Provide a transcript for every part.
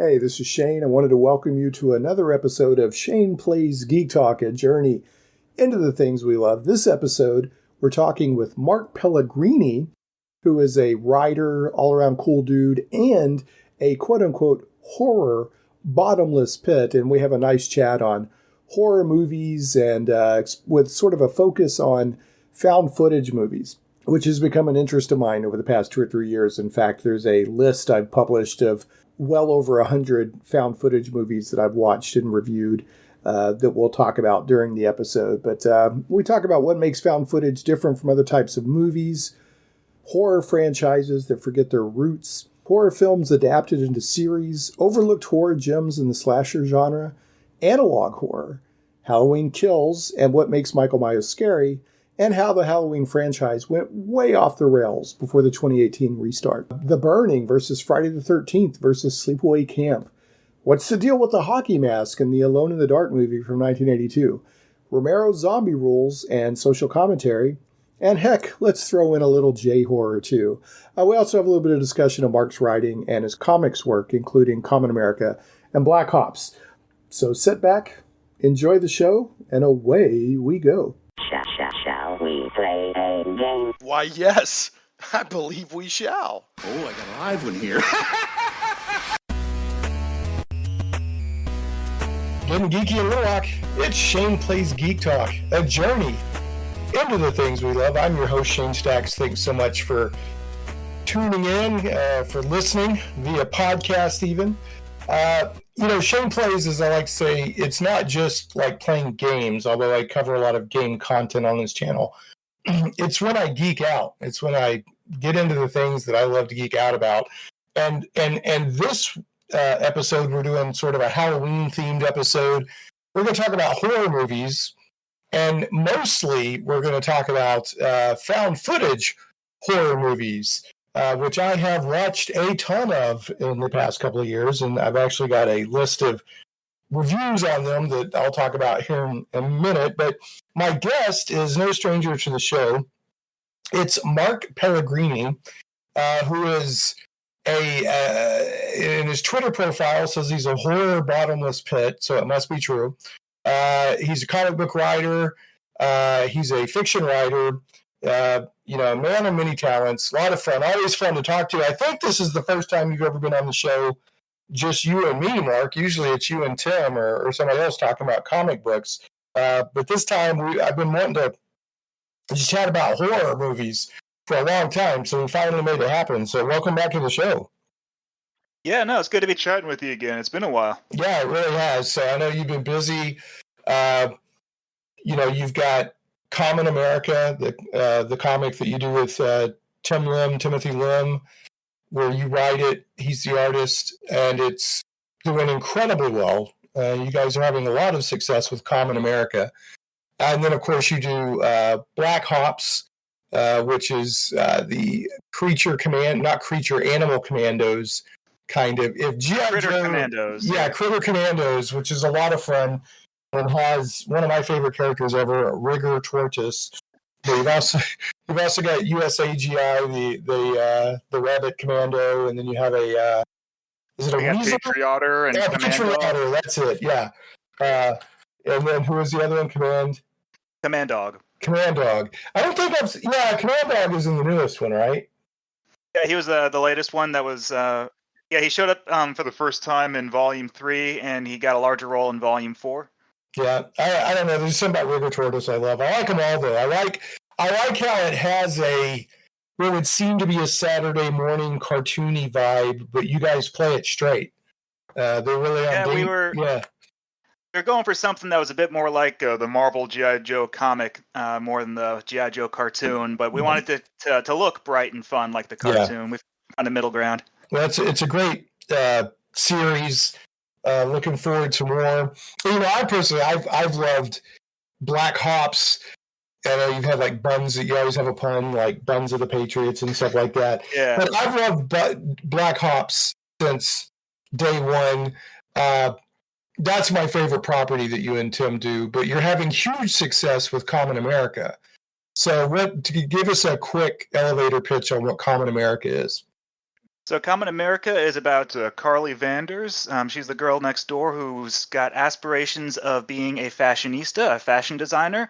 Hey, this is Shane. I wanted to welcome you to another episode of Shane Plays Geek Talk, a journey into the things we love. This episode, we're talking with Mark Pellegrini, who is a writer, all-around cool dude, and a quote-unquote horror bottomless pit. And we have a nice chat on horror movies and with sort of a focus on found footage movies, which has become an interest of mine over the past 2 or 3 years. In fact, there's a list I've published of well over 100 found footage movies that I've watched and reviewed that we'll talk about during the episode. But we talk about what makes found footage different from other types of movies, horror franchises that forget their roots, horror films adapted into series, overlooked horror gems in the slasher genre, analog horror, Halloween Kills, and what makes Michael Myers scary, and how the Halloween franchise went way off the rails before the 2018 restart. The Burning versus Friday the 13th versus Sleepaway Camp. What's the deal with the hockey mask in the Alone in the Dark movie from 1982? Romero's zombie rules and social commentary. And heck, let's throw in a little J-horror too. We also have a little bit of discussion of Mark's writing and his comics work, including Kamen America and Black Ops. So sit back, enjoy the show, and away we go. Shall we play a game? Why, yes. I believe we shall. Oh, I got a live one here. Getting geeky and little rock, it's Shane Plays Geek Talk, a journey into the things we love. I'm your host, Shane Stacks. Thanks so much for tuning in, for listening via podcast even. Shane Plays, as I like to say, it's not just like playing games, although I cover a lot of game content on this channel. It's when I geek out. It's when I get into the things that I love to geek out about. And this episode, we're doing sort of a Halloween-themed episode. We're going to talk about horror movies, and mostly we're going to talk about found footage horror movies, which I have watched a ton of in the past couple of years, and I've actually got a list of reviews on them that I'll talk about here in a minute. But my guest is no stranger to the show. It's Mark Pellegrini, who is in his Twitter profile says he's a horror bottomless pit, so it must be true. He's a comic book writer. He's a fiction writer. Man of many talents, a lot of fun, always fun to talk to. I think this is the first time you've ever been on the show, just you and me, Mark. Usually it's you and Tim or somebody else talking about comic books. But this time I've been wanting to just chat about horror movies for a long time, so we finally made it happen. So welcome back to the show. Yeah, no, it's good to be chatting with you again. It's been a while. Yeah, it really has. So I know you've been busy. You've got Kamen America, the comic that you do with Timothy Lim, where you write it. He's the artist, and it's doing incredibly well. You guys are having a lot of success with Kamen America. And then, of course, you do Black Ops, which is the Animal Commandos kind of. If Critter Commandos. Yeah, Critter Commandos, which is a lot of fun. And has one of my favorite characters ever, Rigor Tortoise. But you've also got USAGI, the Rabbit Commando, and then you have a is it a Patriotter and Patriotter, that's it, yeah. And then who was the other one? Command Dog. Command Dog. I don't think Command Dog is in the newest one, right? Yeah, he was the latest one that was. He showed up for the first time in Volume 3, and he got a larger role in Volume 4. Yeah, I don't know. There's something about Rigor Tortoise I love. I like them all, though. I like how it has what would seem to be a Saturday morning cartoony vibe, but you guys play it straight. They're really on They're going for something that was a bit more like the Marvel G.I. Joe comic, more than the G.I. Joe cartoon, but we wanted to look bright and fun like the cartoon. Yeah. We've found a middle ground. Well, it's a great series. Looking forward to more. I personally, I've loved Black Ops. I know you've had like buns. You always have a pun like buns of the Patriots and stuff like that. Yeah. But I've loved Black Ops since day one. That's my favorite property that you and Tim do. But you're having huge success with Kamen America. So, give us a quick elevator pitch on what Kamen America is. So, Common America is about Carly Vanders. She's the girl next door who's got aspirations of being a fashionista, a fashion designer.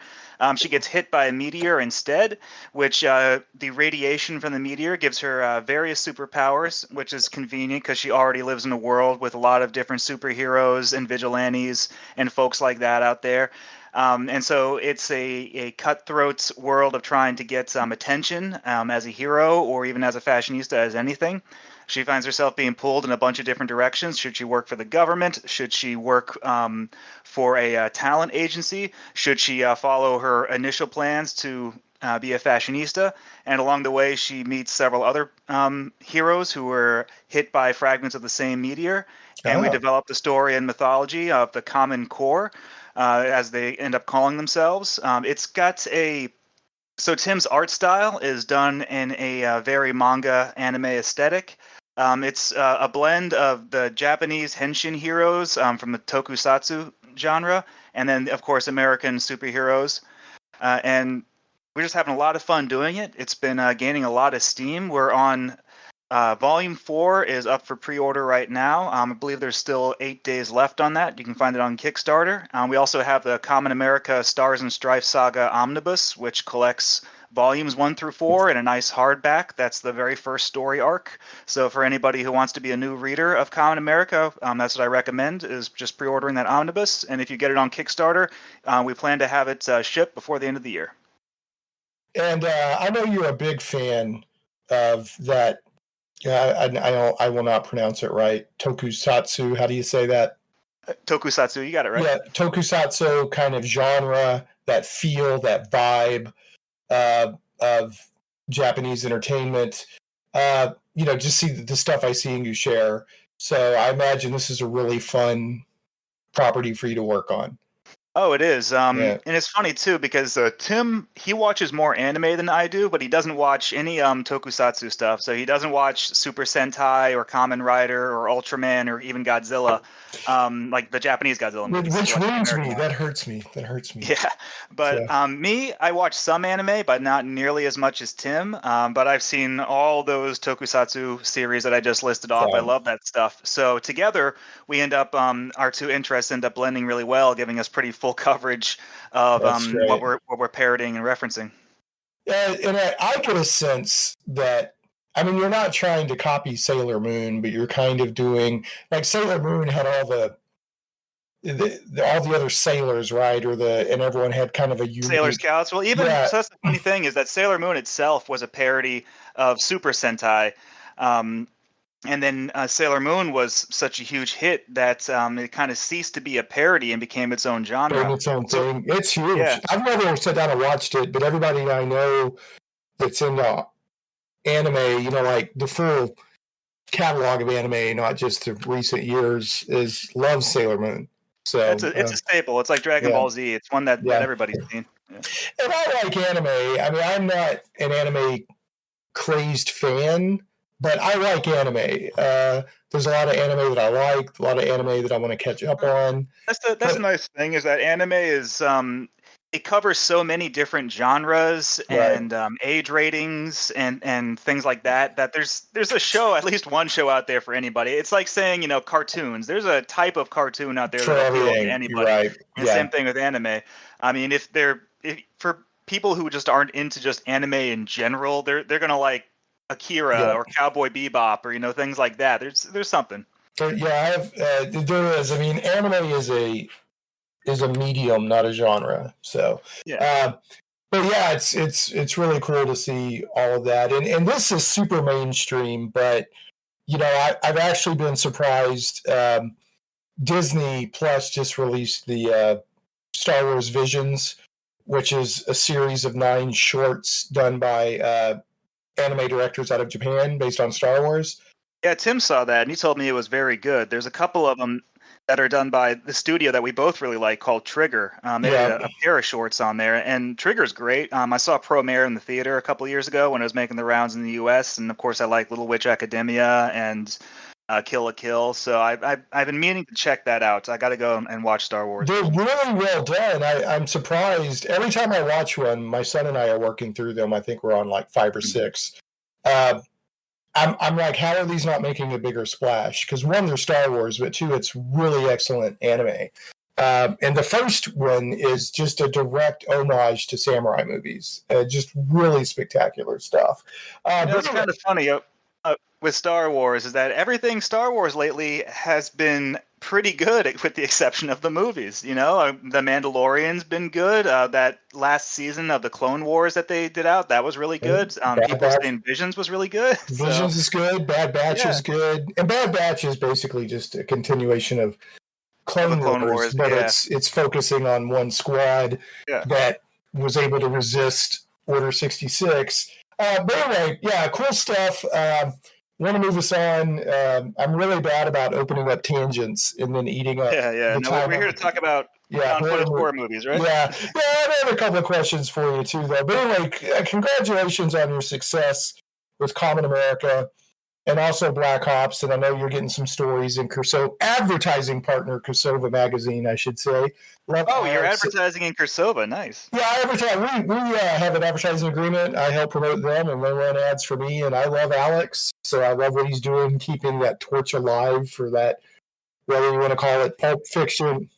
She gets hit by a meteor instead, which the radiation from the meteor gives her various superpowers, which is convenient because she already lives in a world with a lot of different superheroes and vigilantes and folks like that out there. And so it's a cutthroat world of trying to get some attention as a hero or even as a fashionista, as anything. She finds herself being pulled in a bunch of different directions. Should she work for the government? Should she work for a talent agency? Should she follow her initial plans to be a fashionista? And along the way, she meets several other heroes who were hit by fragments of the same meteor. And we develop the story and mythology of the Kamen Corps, as they end up calling themselves. It's got so Tim's art style is done in a very manga anime aesthetic. It's a blend of the Japanese henshin heroes from the tokusatsu genre, and then, of course, American superheroes. And we're just having a lot of fun doing it. It's been gaining a lot of steam. We're on Volume 4 is up for pre-order right now. I believe there's still 8 days left on that. You can find it on Kickstarter. We also have the Common America Stars and Strife Saga Omnibus, which collects volumes 1 through 4 in a nice hardback. That's the very first story arc. So for anybody who wants to be a new reader of Common America, that's what I recommend, is just pre-ordering that omnibus. And if you get it on Kickstarter, we plan to have it shipped before the end of the year. And I know you're a big fan of that. I will not pronounce it right. Tokusatsu. How do you say that? Tokusatsu, you got it right. Yeah, tokusatsu kind of genre, that feel, that vibe of Japanese entertainment. Just see the stuff I see and you share. So I imagine this is a really fun property for you to work on. Oh, it is. And it's funny, too, because Tim, he watches more anime than I do, but he doesn't watch any tokusatsu stuff. So he doesn't watch Super Sentai or Kamen Rider or Ultraman or even Godzilla, like the Japanese Godzilla movies. Which wounds me. That hurts me. Yeah. But me, I watch some anime, but not nearly as much as Tim. But I've seen all those tokusatsu series that I just listed off. I love that stuff. So together, we end up, our two interests end up blending really well, giving us pretty full coverage of what we're parroting and referencing. Yeah, and I get a sense that, I mean, you're not trying to copy Sailor Moon, but you're kind of doing, like, Sailor Moon had all the other sailors, right? And everyone had kind of a unique... Sailor Scouts. Well, so that's the funny thing, is that Sailor Moon itself was a parody of Super Sentai. And then Sailor Moon was such a huge hit that it kind of ceased to be a parody and became its own genre. Its own thing. It's huge. Yeah. I've never sat down and watched it, but everybody I know that's into anime, like the full catalog of anime, not just the recent years, loves Sailor Moon. So it's a staple. It's like Dragon Ball Z. It's one that everybody's seen. Yeah. And I like anime. I mean, I'm not an anime crazed fan, but I like anime. There's a lot of anime that I like, a lot of anime that I want to catch up on. That's the nice thing, is that anime is it covers so many different genres and age ratings and things like that, that there's a show, at least one show out there for anybody. It's like saying, cartoons. There's a type of cartoon out there that appeals to anybody. Right. And same thing with anime. I mean, if for people who just aren't into just anime in general, they're gonna like Akira or Cowboy Bebop or things like that. There's something. There is. I mean, anime is a medium, not a genre. So but yeah, it's really cool to see all of that. And this is super mainstream, but I've actually been surprised. Disney Plus just released the Star Wars Visions, which is a series of 9 shorts done by anime directors out of Japan based on Star Wars. Yeah, Tim saw that and he told me it was very good. There's a couple of them that are done by the studio that we both really like called Trigger. They had a pair of shorts on there, and Trigger's great. I saw Promare in the theater a couple years ago when it was making the rounds in the U.S., and of course I like Little Witch Academia and Kill la Kill, so I've been meaning to check that out. I got to go and watch Star Wars. They're really well done. I'm surprised. Every time I watch one, my son and I are working through them. I think we're on like 5 or 6. I'm like, how are these not making a bigger splash? Because one, they're Star Wars, but two, it's really excellent anime. And the first one is just a direct homage to samurai movies. Just really spectacular stuff. It's kind of funny with Star Wars is that everything Star Wars lately has been pretty good, with the exception of the movies. The Mandalorian's been good. That last season of the Clone Wars that they did out, that was really good. People saying Visions was really good. Visions is good. Bad Batch is good. And Bad Batch is basically just a continuation of Clone Wars, but it's focusing on one squad that was able to resist Order 66. But anyway, cool stuff. Want to move us on. I'm really bad about opening up tangents and then eating up. No, we're here to talk about horror movies, right? I have a couple of questions for you too, though. But anyway, congratulations on your success with Kamen America. And also Black Ops, and I know you're getting some stories in advertising partner Kursova magazine, I should say. You're advertising in Kursova, nice. Yeah, I advertise. We have an advertising agreement. I help promote them, and they run ads for me. And I love Alex, so I love what he's doing, keeping that torch alive for that, whether you want to call it Pulp Fiction.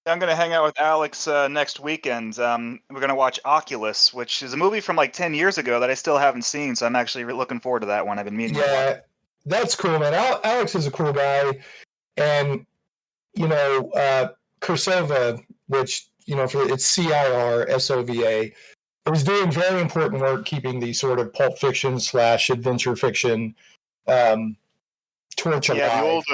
I'm going to hang out with Alex next weekend. We're going to watch Oculus, which is a movie from like 10 years ago that I still haven't seen, so I'm actually looking forward to that one. I've been meaning to watch. That's cool, man. Alex is a cool guy. And, Kursova, which, it's CIRSOVA, is doing very important work keeping the sort of Pulp Fiction / adventure fiction torch alive.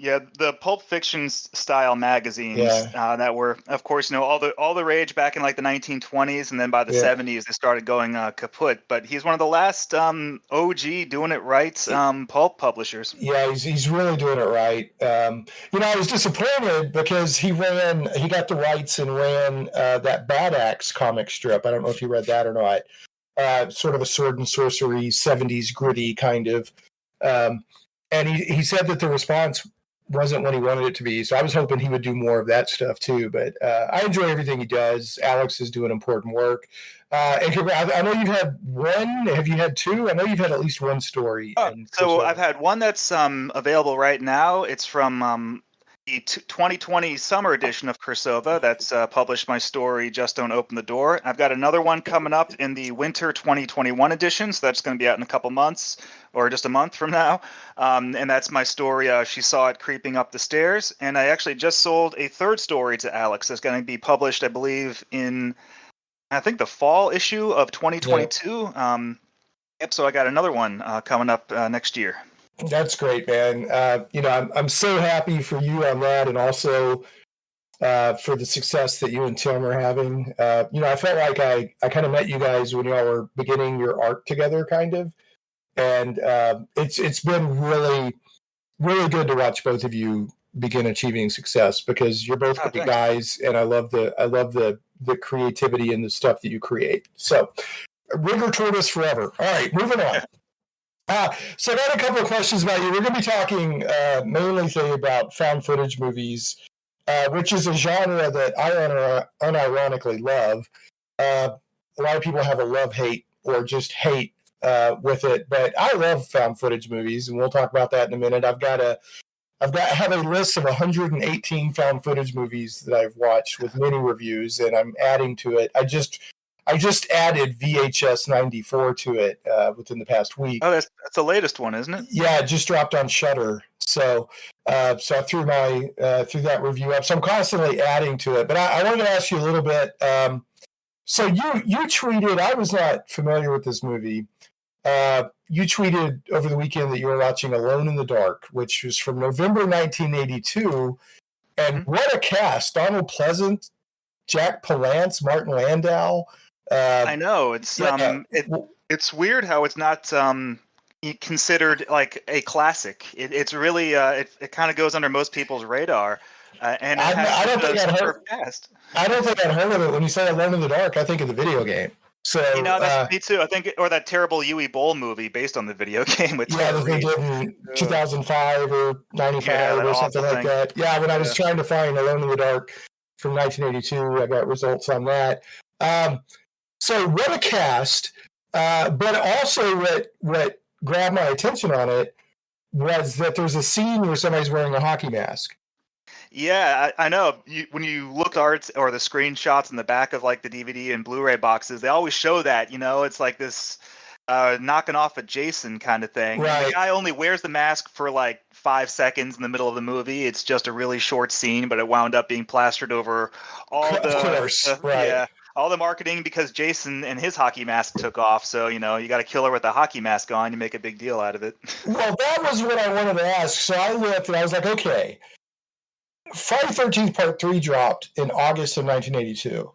The Pulp Fiction style magazines that were, of course, all the rage back in like the 1920s, and then by the 70s they started going kaput. But he's one of the last OG doing it right pulp publishers. Yeah, he's really doing it right. I was disappointed because he got the rights and ran that Bad Axe comic strip. I don't know if you read that or not. Sort of a sword and sorcery 70s gritty kind of. And he said that the response wasn't what he wanted it to be. So I was hoping he would do more of that stuff too. But I enjoy everything he does. Alex is doing important work. And I know you've had one. Have you had two? I know you've had at least one story. So I've had one that's available right now. It's from the 2020 summer edition of Kursova. That's published my story, Just Don't Open the Door. I've got another one coming up in the winter 2021 edition. So that's going to be out in a couple months, or just a month from now. And that's my story, She Saw It Creeping Up the Stairs. And I actually just sold a third story to Alex that's going to be published, I believe, in, I think, the fall issue of 2022. So I got another one coming up next year. That's great, man. I'm so happy for you on that, and also for the success that you and Tim are having. I felt like I kind of met you guys when y'all were beginning your arc together, kind of. And it's been really, really good to watch both of you begin achieving success, because you're both good guys, and I love the creativity and the stuff that you create. So, rigor tortoise forever. All right, moving on. So I got a couple of questions about you. We're going to be talking mainly today about found footage movies, which is a genre that I unironically love. A lot of people have a love-hate or just hate with it, but I love found footage movies, and we'll talk about that in a minute. I have a list of 118 found footage movies that I've watched with many reviews, and I'm adding to it. I just added VHS 94 to it within the past week. Oh, that's the latest one, isn't it? Yeah, it just dropped on Shudder. So I threw that review up. So I'm constantly adding to it. But I wanted to ask you a little bit. So you tweeted, I was not familiar with this movie. You tweeted over the weekend that you were watching Alone in the Dark, which was from November 1982. And what a cast. Donald Pleasant, Jack Palance, Martin Landau. I know it's weird how it's not considered like a classic. It's really it kind of goes under most people's radar, and I don't think I'd heard of it. When you say Alone in the Dark, I think of the video game. So that's me too. I think, or that terrible Yui Bowl movie based on the video game with that they did in 2005 or 95 or something like that. Yeah, when I was trying to find Alone in the Dark from 1982, I got results on that. So what a cast, but also what grabbed my attention on it was that there's a scene where somebody's wearing a hockey mask. Yeah, I know. When you look at art or the screenshots in the back of like the DVD and Blu-ray boxes, they always show that. It's like this knocking off a Jason kind of thing. And the Right. guy only wears the mask for like 5 seconds in the middle of the movie. It's just a really short scene, but it wound up being plastered over all Of course, right. yeah, all the marketing because Jason and his hockey mask took off. So you got a killer with a hockey mask on. You make a big deal out of it. Well, that was what I wanted to ask. So I looked and I was like, okay, Friday the 13th Part 3 dropped in August of 1982.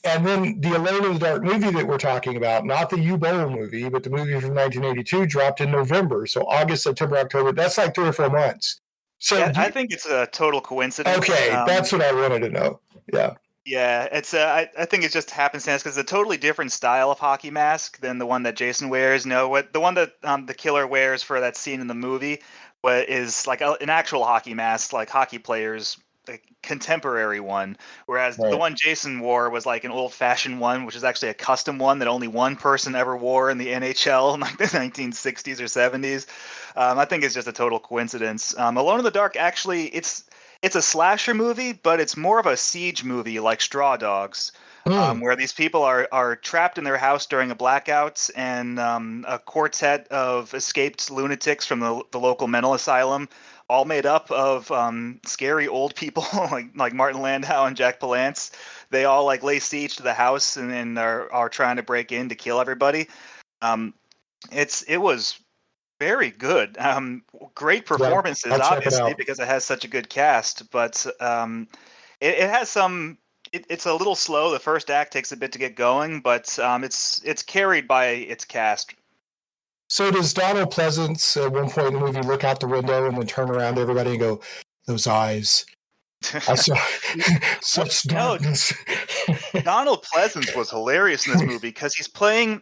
And then the Alone in the Dark movie that we're talking about, not the U-Bowl movie, but the movie from 1982 dropped in November. So August, September, October, that's like 3 or 4 months. So Yeah, I think it's a total coincidence. Okay, that's what I wanted to know. Yeah. Yeah, it's I think it's just happenstance because it's a totally different style of hockey mask than the one that Jason wears. No, what the one that the killer wears for that scene in the movie, what is like an actual hockey mask, like hockey players, like contemporary one. Whereas the one Jason wore was like an old-fashioned one, which is actually a custom one that only one person ever wore in the NHL in like the 1960s or 70s. I think it's just a total coincidence. Alone in the Dark, actually, it's a slasher movie, but it's more of a siege movie like Straw Dogs, where these people are trapped in their house during a blackout, and a quartet of escaped lunatics from the local mental asylum, all made up of scary old people like Martin Landau and Jack Palance. They all like lay siege to the house and are trying to break in to kill everybody. It was very good. Great performances, obviously, because it has such a good cast. But it has some. It's a little slow. The first act takes a bit to get going, but it's carried by its cast. So does Donald Pleasance at one point in the movie look out the window and then turn around to everybody and go, "Those eyes, I saw such darkness." Donald Pleasance was hilarious in this movie because he's playing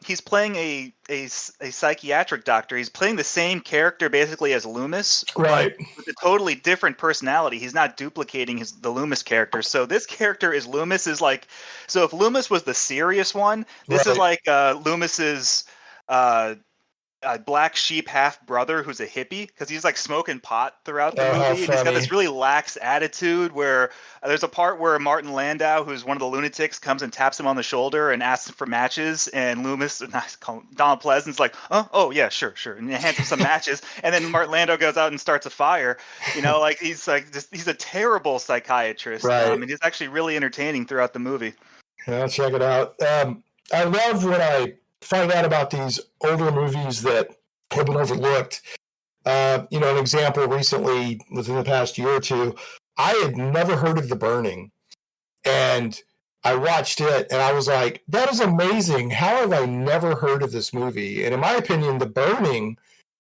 a psychiatric doctor. He's playing the same character basically as Loomis, right? But with a totally different personality. He's not duplicating the Loomis character. So this character is Loomis is like, so if Loomis was the serious one, this is like Loomis's black sheep half brother who's a hippie, because he's like smoking pot throughout the movie, and he's got this really lax attitude where there's a part where Martin Landau, who's one of the lunatics, comes and taps him on the shoulder and asks him for matches, and Loomis, Donald Pleasant's like, oh yeah, sure, and he hands him some matches, and then Martin Landau goes out and starts a fire. Like he's a terrible psychiatrist, and he's actually really entertaining throughout the movie. Yeah, I'll check it out. I love when I find out about these older movies that have been overlooked. An example recently within the past year or two, I had never heard of The Burning, and I watched it and I was like, that is amazing. How have I never heard of this movie? And in my opinion, The Burning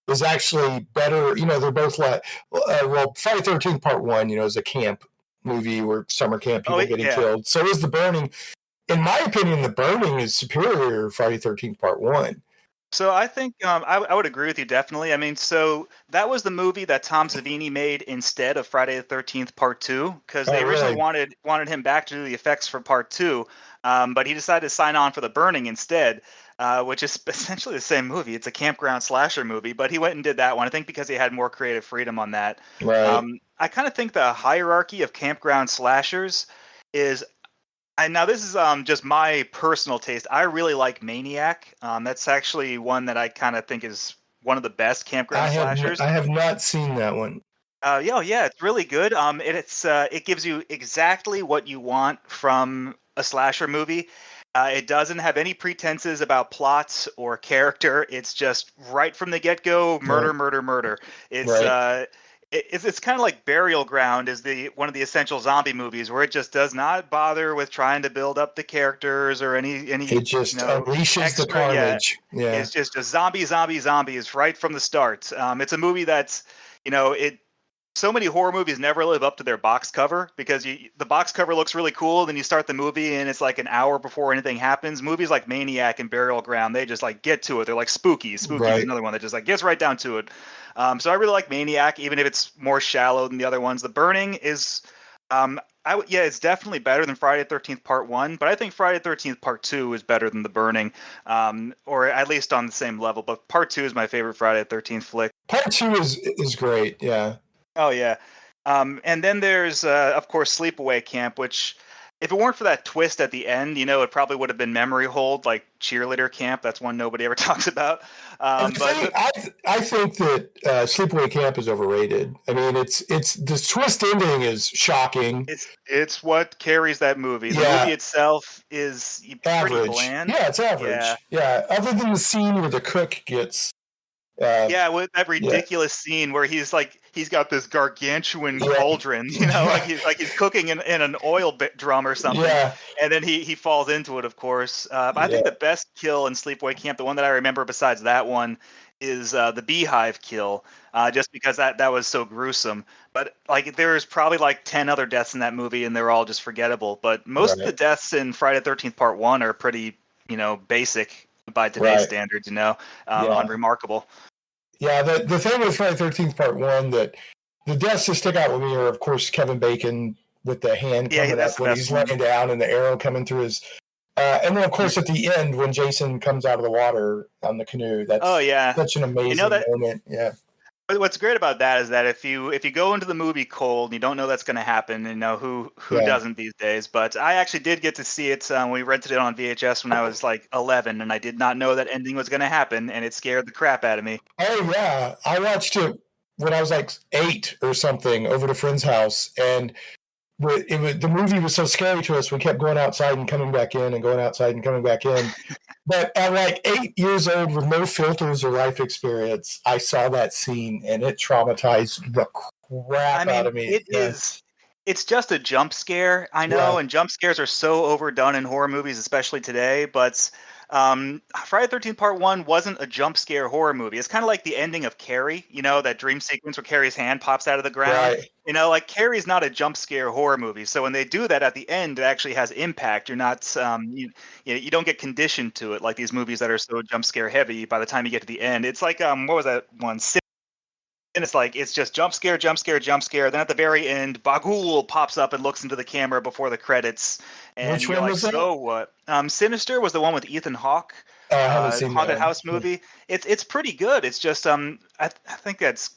is actually better. They're both like, Friday the 13th Part 1, is a camp movie where summer camp people getting killed. So is The Burning. In my opinion, The Burning is superior to Friday the 13th Part 1. So I think I would agree with you, definitely. I mean, so that was the movie that Tom Savini made instead of Friday the 13th Part 2, because they originally wanted him back to do the effects for Part 2, but he decided to sign on for The Burning instead, which is essentially the same movie. It's a campground slasher movie, but he went and did that one, I think because he had more creative freedom on that. Right. I kind of think the hierarchy of campground slashers is... Now, this is just my personal taste. I really like Maniac. That's actually one that I kind of think is one of the best campground slashers. I have not seen that one. Yeah, it's really good. It gives you exactly what you want from a slasher movie. It doesn't have any pretenses about plots or character. It's just right from the get-go, murder. It's kind of like Burial Ground is one of the essential zombie movies where it just does not bother with trying to build up the characers or any. It just unleashes the carnage. Yeah. It's just a zombies right from the start. It's a movie that's so many horror movies never live up to their box cover because the box cover looks really cool. Then you start the movie and it's like an hour before anything happens. Movies like Maniac and Burial Ground, they just like get to it. They're like Spooky. Spooky is another one that just like gets right down to it. So I really like Maniac, even if it's more shallow than the other ones. The Burning is Yeah, it's definitely better than Friday the 13th Part 1, but I think Friday the 13th Part 2 is better than The Burning, or at least on the same level. But Part 2 is my favorite Friday the 13th flick. Part 2 is great. Yeah. Oh yeah, and then there's of course Sleepaway Camp, which if it weren't for that twist at the end, it probably would have been memory hold like Cheerleader Camp. That's one nobody ever talks about. I think that Sleepaway Camp is overrated. I mean, it's the twist ending is shocking. It's what carries that movie. The Yeah, movie itself is pretty average. bland. Yeah, it's average. Yeah, other than the scene where the cook gets. Yeah, with that Yeah. ridiculous scene where he's got this gargantuan Yeah. cauldron, like he's cooking in an oil drum or something, Yeah. and then he falls into it, of course. But I think the best kill in Sleepaway Camp, the one that I remember besides that one, is the beehive kill, just because that was so gruesome. But like there's probably like 10 other deaths in that movie, and they're all just forgettable. But most of the deaths in Friday the 13th Part 1 are pretty, basic by today's standards, unremarkable. Yeah, the thing with Friday the 13th Part 1 that the deaths that stick out with me are, of course, Kevin Bacon with the hand coming up when he's laying down and the arrow coming through his... and then, of course, at the end when Jason comes out of the water on the canoe. That's such an amazing moment. Yeah. What's great about that is that if you go into the movie cold, you don't know that's going to happen. Who doesn't these days? But I actually did get to see it. We rented it on VHS when I was like 11, and I did not know that ending was going to happen, and it scared the crap out of me. Oh yeah, I watched it when I was like 8 or something over at a friend's house, and the movie was so scary to us. We kept going outside and coming back in, and going outside and coming back in. But at like 8 years old, with no filters or life experience, I saw that scene, and it traumatized the crap out of me. It's just a jump scare, I know, and jump scares are so overdone in horror movies, especially today. But Friday the 13th Part 1 wasn't a jump scare horror movie. It's kind of like the ending of Carrie, that dream sequence where Carrie's hand pops out of the ground. Right. Like Carrie's not a jump scare horror movie. So when they do that at the end, it actually has impact. You're not, you don't get conditioned to it like these movies that are so jump scare heavy by the time you get to the end. It's like, what was that one? And it's just jump scare, jump scare, jump scare. Then at the very end, Bagul pops up and looks into the camera before the credits. And which one was that? So what? Sinister was the one with Ethan Hawke. I haven't seen Haunted House movie. It's pretty good. It's just I think that's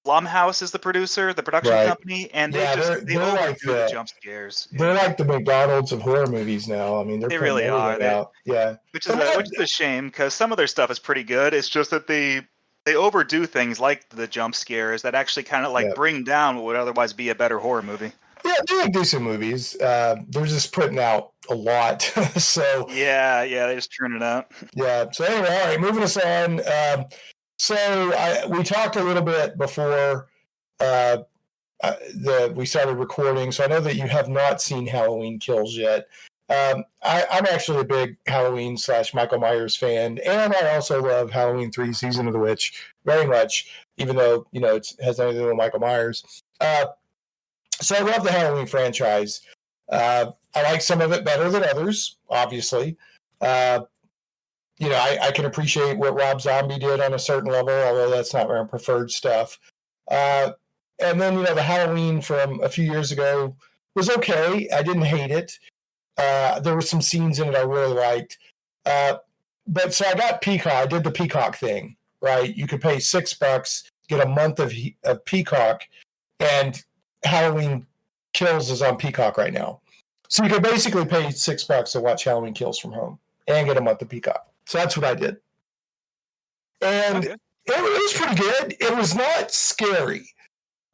Blumhouse is the producer, the production company, and they overdo the jump scares. They're like the McDonald's of horror movies now. I mean, they really are. Which is a shame because some of their stuff is pretty good. It's just that they overdo things like the jump scares that actually kind of bring down what would otherwise be a better horror movie. Yeah, they make decent movies. They're just putting out a lot. So yeah, they just churn it out. Yeah. So anyway, all right, moving us on. We talked a little bit before we started recording. So I know that you have not seen Halloween Kills yet. I'm actually a big Halloween / Michael Myers fan, and I also love Halloween 3: Season of the Witch very much, even though it has nothing to do with Michael Myers. So I love the Halloween franchise. I like some of it better than others, obviously. I can appreciate what Rob Zombie did on a certain level, although that's not my preferred stuff. And then the Halloween from a few years ago was okay. I didn't hate it. There were some scenes in it I really liked. But so I got Peacock. I did the Peacock thing, right? You could pay $6, get a month of Peacock, and Halloween Kills is on Peacock right now. So you could basically pay $6 to watch Halloween Kills from home and get a month of Peacock. So that's what I did. And it was pretty good. It was not scary.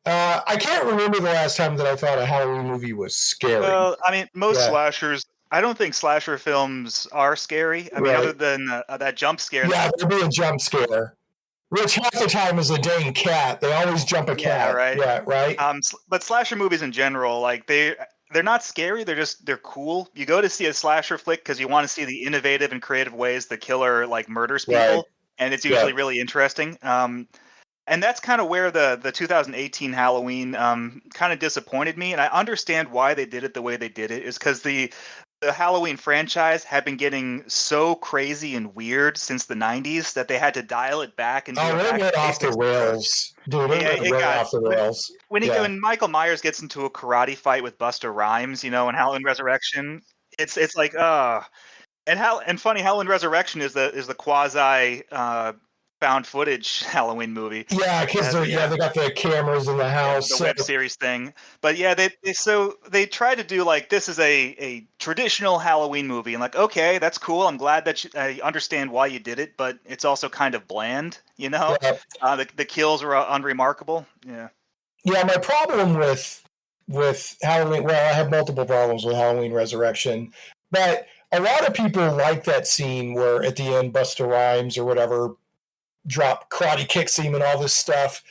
I can't remember the last time that I thought a Halloween movie was scary. Well, I mean, most slashers, I don't think slasher films are scary. I mean, other than that jump scare. Yeah, there'll be a jump scare, which half the time is a dang cat. They always jump a cat. Yeah, right. Yeah, right. But slasher movies in general, like they're not scary. They're cool. You go to see a slasher flick because you want to see the innovative and creative ways the killer murders people, and it's usually really interesting. And that's kind of where the 2018 Halloween kind of disappointed me. And I understand why they did it the way they did it, is because the the Halloween franchise had been getting so crazy and weird since the 90s that they had to dial it back and do Oh, a it back to went off the basics approach. rails. Dude, it Yeah, went it way got off the rails. Yeah. when Michael Myers gets into a karate fight with Busta Rhymes, in Halloween Resurrection, it's like and funny, Halloween Resurrection is the quasi found footage Halloween movie. Yeah, because they got the cameras in the house. The So, web series thing. But yeah, they try to do like this is a traditional Halloween movie, and like okay, that's cool. I'm glad that I understand why you did it, but it's also kind of bland, yeah. The kills are unremarkable. Yeah. Yeah, my problem with Halloween, well, I have multiple problems with Halloween Resurrection, but a lot of people like that scene where at the end Busta Rhymes or whatever drop karate kicks him and all this stuff.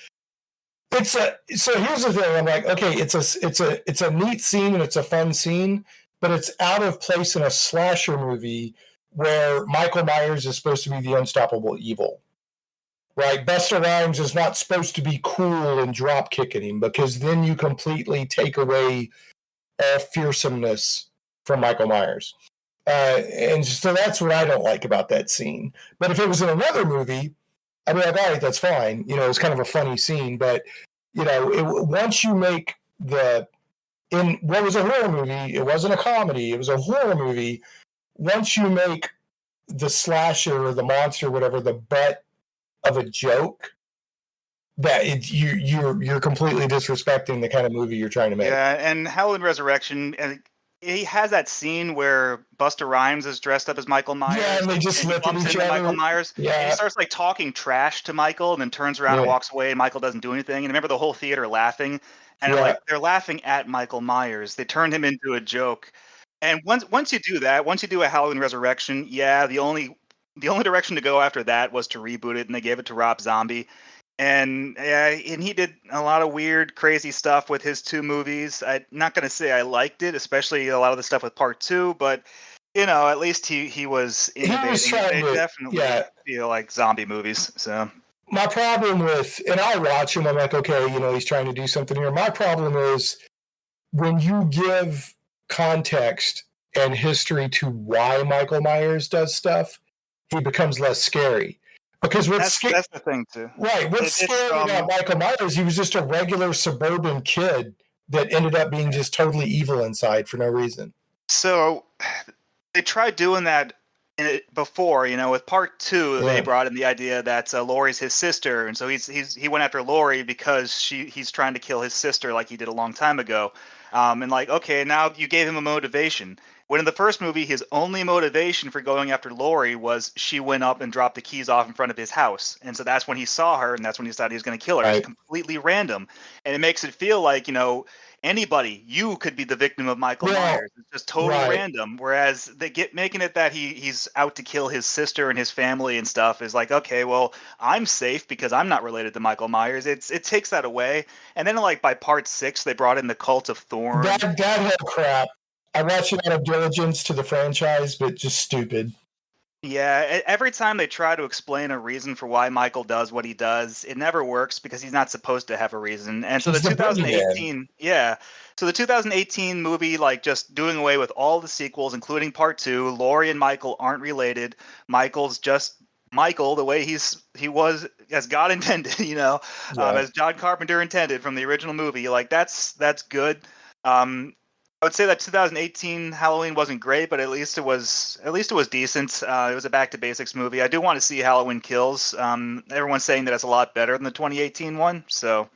So here's the thing. I'm like, okay, it's a neat scene and it's a fun scene, but it's out of place in a slasher movie where Michael Myers is supposed to be the unstoppable evil. Right? Busta Rhymes is not supposed to be cool and drop kicking him, because then you completely take away all fearsomeness from Michael Myers. And so that's what I don't like about that scene. But if it was in another movie, I'd be like, all right, that's fine. It's kind of a funny scene. But, once you make in what was a horror movie, it wasn't a comedy, it was a horror movie. Once you make the slasher or the monster, or whatever, the butt of a joke, that you're completely disrespecting the kind of movie you're trying to make. Yeah, and Halloween Resurrection, and he has that scene where Busta Rhymes is dressed up as Michael Myers. Yeah, and they just he look at bumps each into other. Michael Myers. Yeah. And he starts like talking trash to Michael, and then turns around and walks away. And Michael doesn't do anything. And remember the whole theater laughing, and they're laughing at Michael Myers. They turned him into a joke. And once you do that, once you do a Halloween Resurrection, the only direction to go after that was to reboot it, and they gave it to Rob Zombie. And he did a lot of weird, crazy stuff with his two movies. I'm not going to say I liked it, especially a lot of the stuff with part two, but at least he was innovating. He was trying they definitely feel like zombie movies. So my problem and I watch him, I'm like, okay, he's trying to do something here. My problem is when you give context and history to why Michael Myers does stuff, he becomes less scary. Because that's the thing too. Right. What's scary about Michael Myers, he was just a regular suburban kid that ended up being just totally evil inside for no reason. So they tried doing that before, with part two, they brought in the idea that Laurie's his sister, and so he went after Laurie because he's trying to kill his sister like he did a long time ago. And like, okay, now you gave him a motivation. When in the first movie, his only motivation for going after Laurie was she went up and dropped the keys off in front of his house. And so that's when he saw her, and that's when he decided he was going to kill her. Right. It's completely random. And it makes it feel like, anybody, you could be the victim of Michael Myers. It's just totally random. Whereas they making it that he's out to kill his sister and his family and stuff is like, okay, well, I'm safe because I'm not related to Michael Myers. It takes that away. And then like by part 6, they brought in the Cult of Thorn. That whole crap. I watch it out of diligence to the franchise, but just stupid. Yeah, every time they try to explain a reason for why Michael does what he does, it never works because he's not supposed to have a reason. And so the 2018 movie, like just doing away with all the sequels, including part 2, Laurie and Michael aren't related. Michael's just Michael the way he was as God intended, as John Carpenter intended from the original movie. Like that's good. I would say that 2018 Halloween wasn't great, but at least it was decent. It was a back to basics movie. I do want to see Halloween Kills. Everyone's saying that it's a lot better than the 2018 one, so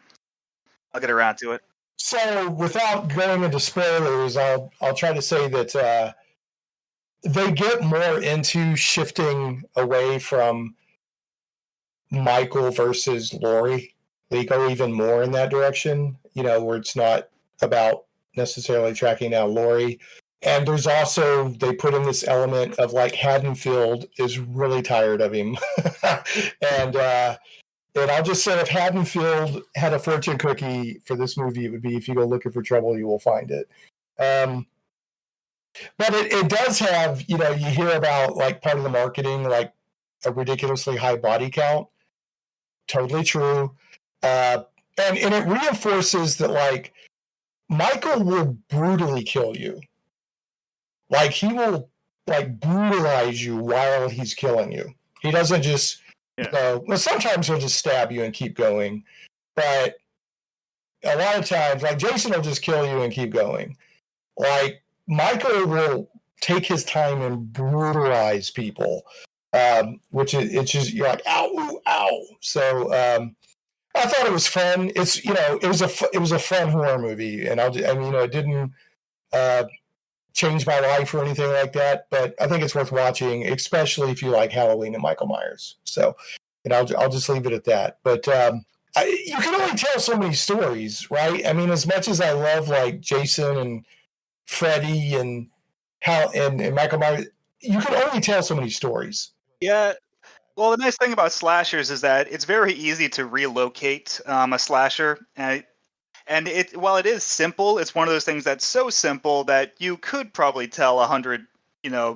I'll get around to it. So, without going into spoilers, I'll try to say that they get more into shifting away from Michael versus Laurie. They go even more in that direction, where it's not about necessarily tracking down Laurie. And there's also, they put in this element of like Haddonfield is really tired of him. And I'll just say if Haddonfield had a fortune cookie for this movie, it would be if you go looking for trouble, you will find it. But it does have, you hear about like part of the marketing, like a ridiculously high body count. Totally true. And it reinforces that like, Michael will brutally kill you. Like, he will like brutalize you while he's killing you. He doesn't just, well, sometimes he'll just stab you and keep going, but a lot of times, like, Jason will just kill you and keep going. Like, Michael will take his time and brutalize people, which it's just, you're like, ow, ooh, ow. So I thought it was fun. It's, it was a fun horror movie, and it didn't change my life or anything like that, but I think it's worth watching, especially if you like Halloween and Michael Myers. So, and I'll just leave it at that. But you can only tell so many stories, right? I mean, as much as I love like Jason and Freddy and and Michael Myers, you can only tell so many stories. Yeah. Well, the nice thing about slashers is that it's very easy to relocate a slasher. And while it is simple, it's one of those things that's so simple that you could probably tell 100,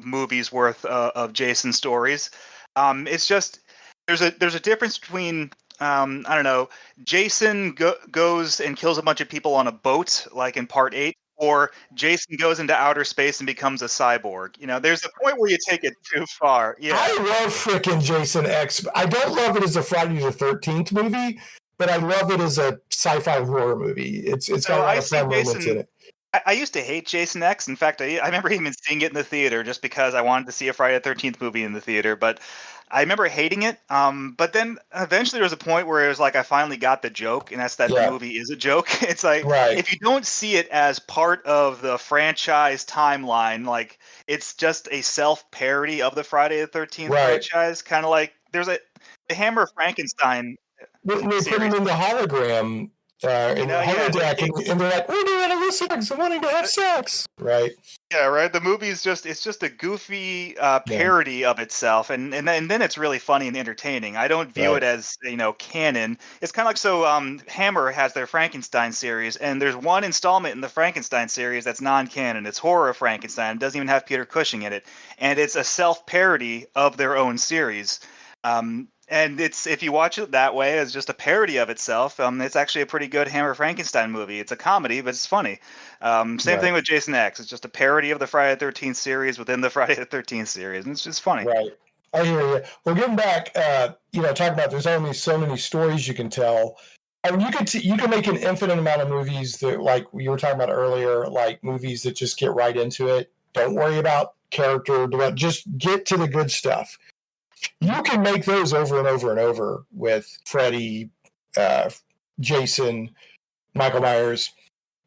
movies worth of Jason stories. It's just there's a difference between I don't know, Jason goes and kills a bunch of people on a boat, like in Part 8, or Jason goes into outer space and becomes a cyborg. There's a point where you take it too far. Yeah. I love freaking Jason X. I don't love it as a Friday the 13th movie, but I love it as a sci-fi horror movie. It's got a lot of fun moments in it. I used to hate Jason X. In fact, I remember even seeing it in the theater just because I wanted to see a Friday the 13th movie in the theater. But I remember hating it. But then eventually there was a point where it was like I finally got the joke, and that's that the movie is a joke. It's like if you don't see it as part of the franchise timeline, like it's just a self-parody of the Friday the 13th franchise, kind of like there's the Hammer Frankenstein. When they put him in the hologram, in the holodeck, and they're like, we're doing illicit, wanting to have sex, right? Yeah, right. The movie is just a goofy parody of itself, and then it's really funny and entertaining. I don't view it as canon. It's kind of like Hammer has their Frankenstein series, and there's one installment in the Frankenstein series that's non-canon. It's Horror of Frankenstein. It doesn't even have Peter Cushing in it, and it's a self-parody of their own series. And if you watch it that way as just a parody of itself, it's actually a pretty good Hammer Frankenstein movie. It's a comedy, but it's funny. Same thing with Jason X. It's just a parody of the Friday the 13th series within the Friday the 13th series, and it's just funny. Right. I hear you. Well, getting back, talking about there's only so many stories you can tell. I mean, you can make an infinite amount of movies that, like you were talking about earlier, like movies that just get right into it. Don't worry about character, just get to the good stuff. You can make those over and over and over with Freddy, Jason, Michael Myers.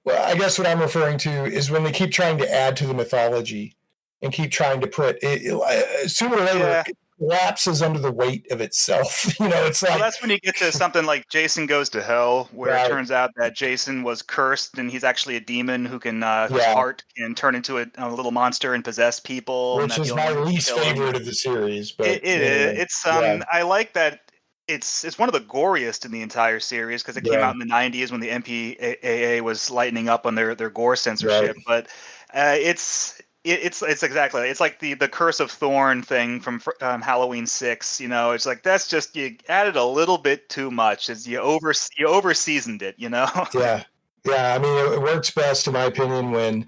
Well, I guess what I'm referring to is when they keep trying to add to the mythology and keep trying to put it, sooner or later it collapses under the weight of itself. It's like, that's when you get to something like Jason Goes to Hell, where it turns out that Jason was cursed and he's actually a demon who can whose heart can turn into a little monster and possess people. Which is my least favorite of the series. But it's I like that. It's one of the goriest in the entire series because it came out in the 90s when the MPAA was lightening up on their gore censorship. But it's exactly, it's like the Curse of Thorn thing from Halloween 6. It's like that's just, you added a little bit too much as you over seasoned it. Yeah. I mean, it works best in my opinion when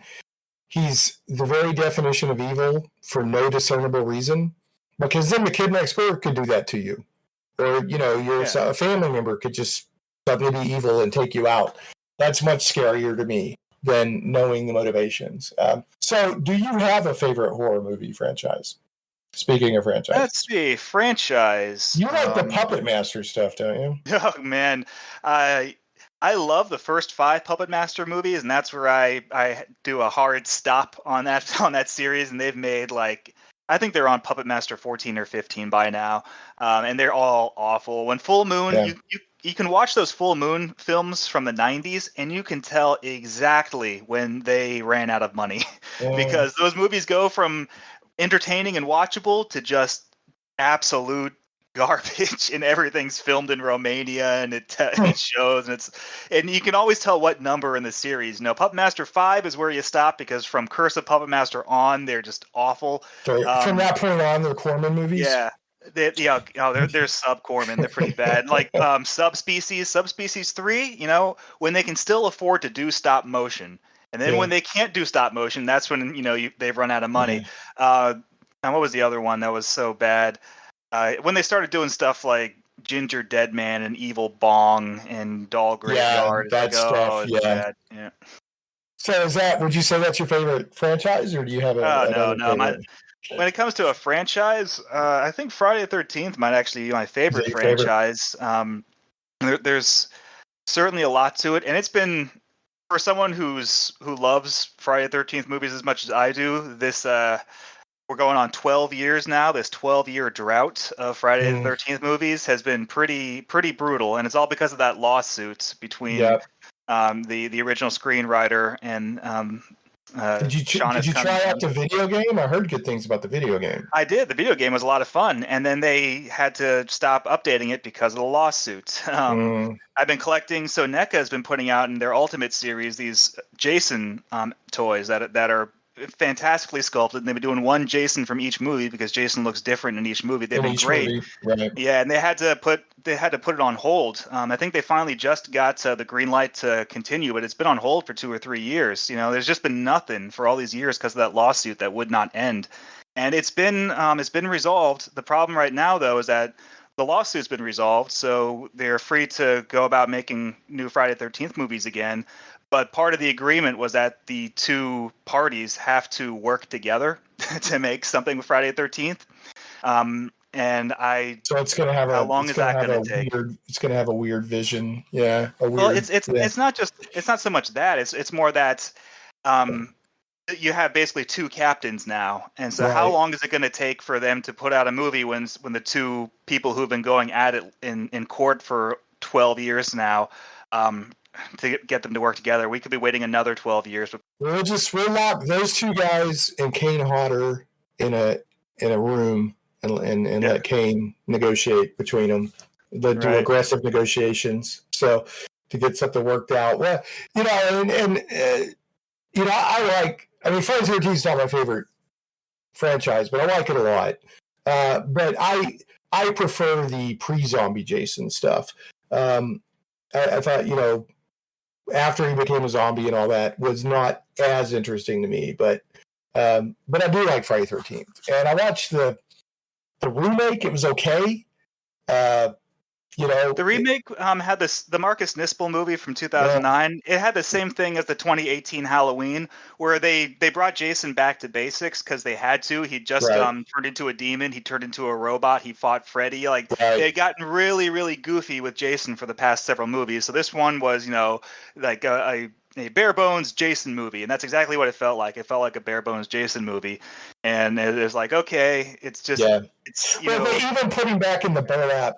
he's the very definition of evil for no discernible reason, because then the kid next door could do that to you. Or, a family member could just suddenly be evil and take you out. That's much scarier to me than knowing the motivations. So, do you have a favorite horror movie franchise? Speaking of franchise. Let's see, franchise. You like the Puppet Master stuff, don't you? Oh, man. I love the first 5 Puppet Master movies, and that's where I do a hard stop on that series, and they've made I think they're on Puppet Master 14 or 15 by now, and they're all awful. When Full Moon, you can watch those Full Moon films from the 90s, and you can tell exactly when they ran out of money, because those movies go from entertaining and watchable to just absolute garbage, and everything's filmed in Romania, and it shows, and you can always tell what number in the series. Puppet Master 5 is where you stop, because from Curse of Puppet Master on, they're just awful. From that point on, they're Corman movies. Yeah. They're sub-Corman. They're pretty bad. Like Subspecies 3, when they can still afford to do stop motion And then when they can't do stop motion, that's when they've run out of money. And what was the other one that was so bad? When they started doing stuff like Ginger Deadman and Evil Bong and Doll Graveyard, that stuff. it's bad. Yeah. So would you say that's your favorite franchise, or do you have another favorite? When it comes to a franchise, I think Friday the 13th might actually be my favorite franchise. There's certainly a lot to it, and it's been, for someone who loves Friday the 13th movies as much as I do, this we're going on 12 years now. This 12-year drought of Friday the 13th movies has been pretty brutal, and it's all because of that lawsuit between the original screenwriter and Did you try out the video game? I heard good things about the video game. I did. The video game was a lot of fun, and then they had to stop updating it because of the lawsuit. I've been collecting. So NECA has been putting out in their Ultimate series these Jason toys that are fantastically sculpted, and they've been doing one Jason from each movie because Jason looks different in each movie. They've been great. Right. Yeah, and they had to put it on hold. I think they finally just got the green light to continue, but it's been on hold for 2 or 3 years. There's just been nothing for all these years because of that lawsuit that would not end. And it's been resolved. The problem right now, though, is that the lawsuit's been resolved, so they're free to go about making new Friday the 13th movies again. But part of the agreement was that the two parties have to work together to make something with Friday the 13th. So it's going to have how long is that going to take? It's going to have a weird vision. Yeah. It's not so much that. It's more that you have basically two captains now. And so how long is it going to take for them to put out a movie when the two people who've been going at it in court for 12 years now, to get them to work together? We could be waiting another 12 years. We'll lock those two guys and Kane Hodder in a room and let Kane negotiate between them. They'll do aggressive negotiations to get something worked out. Well, I Friday the 13th is not my favorite franchise, but I like it a lot. But I prefer the pre-zombie Jason stuff. I thought, after he became a zombie and all that was not as interesting to me, but I do like Friday the 13th. And I watched the remake. It was okay. The remake had the Marcus Nispel movie from 2009. It had the same thing as the 2018 Halloween, where they brought Jason back to basics because they had to. He just turned into a demon. He turned into a robot. He fought Freddy. They had gotten really, really goofy with Jason for the past several movies. So this one was, like a bare bones Jason movie, and that's exactly what it felt like. It felt like a bare bones Jason movie, and it was like, okay, it's just it's they even put him back in the burlap.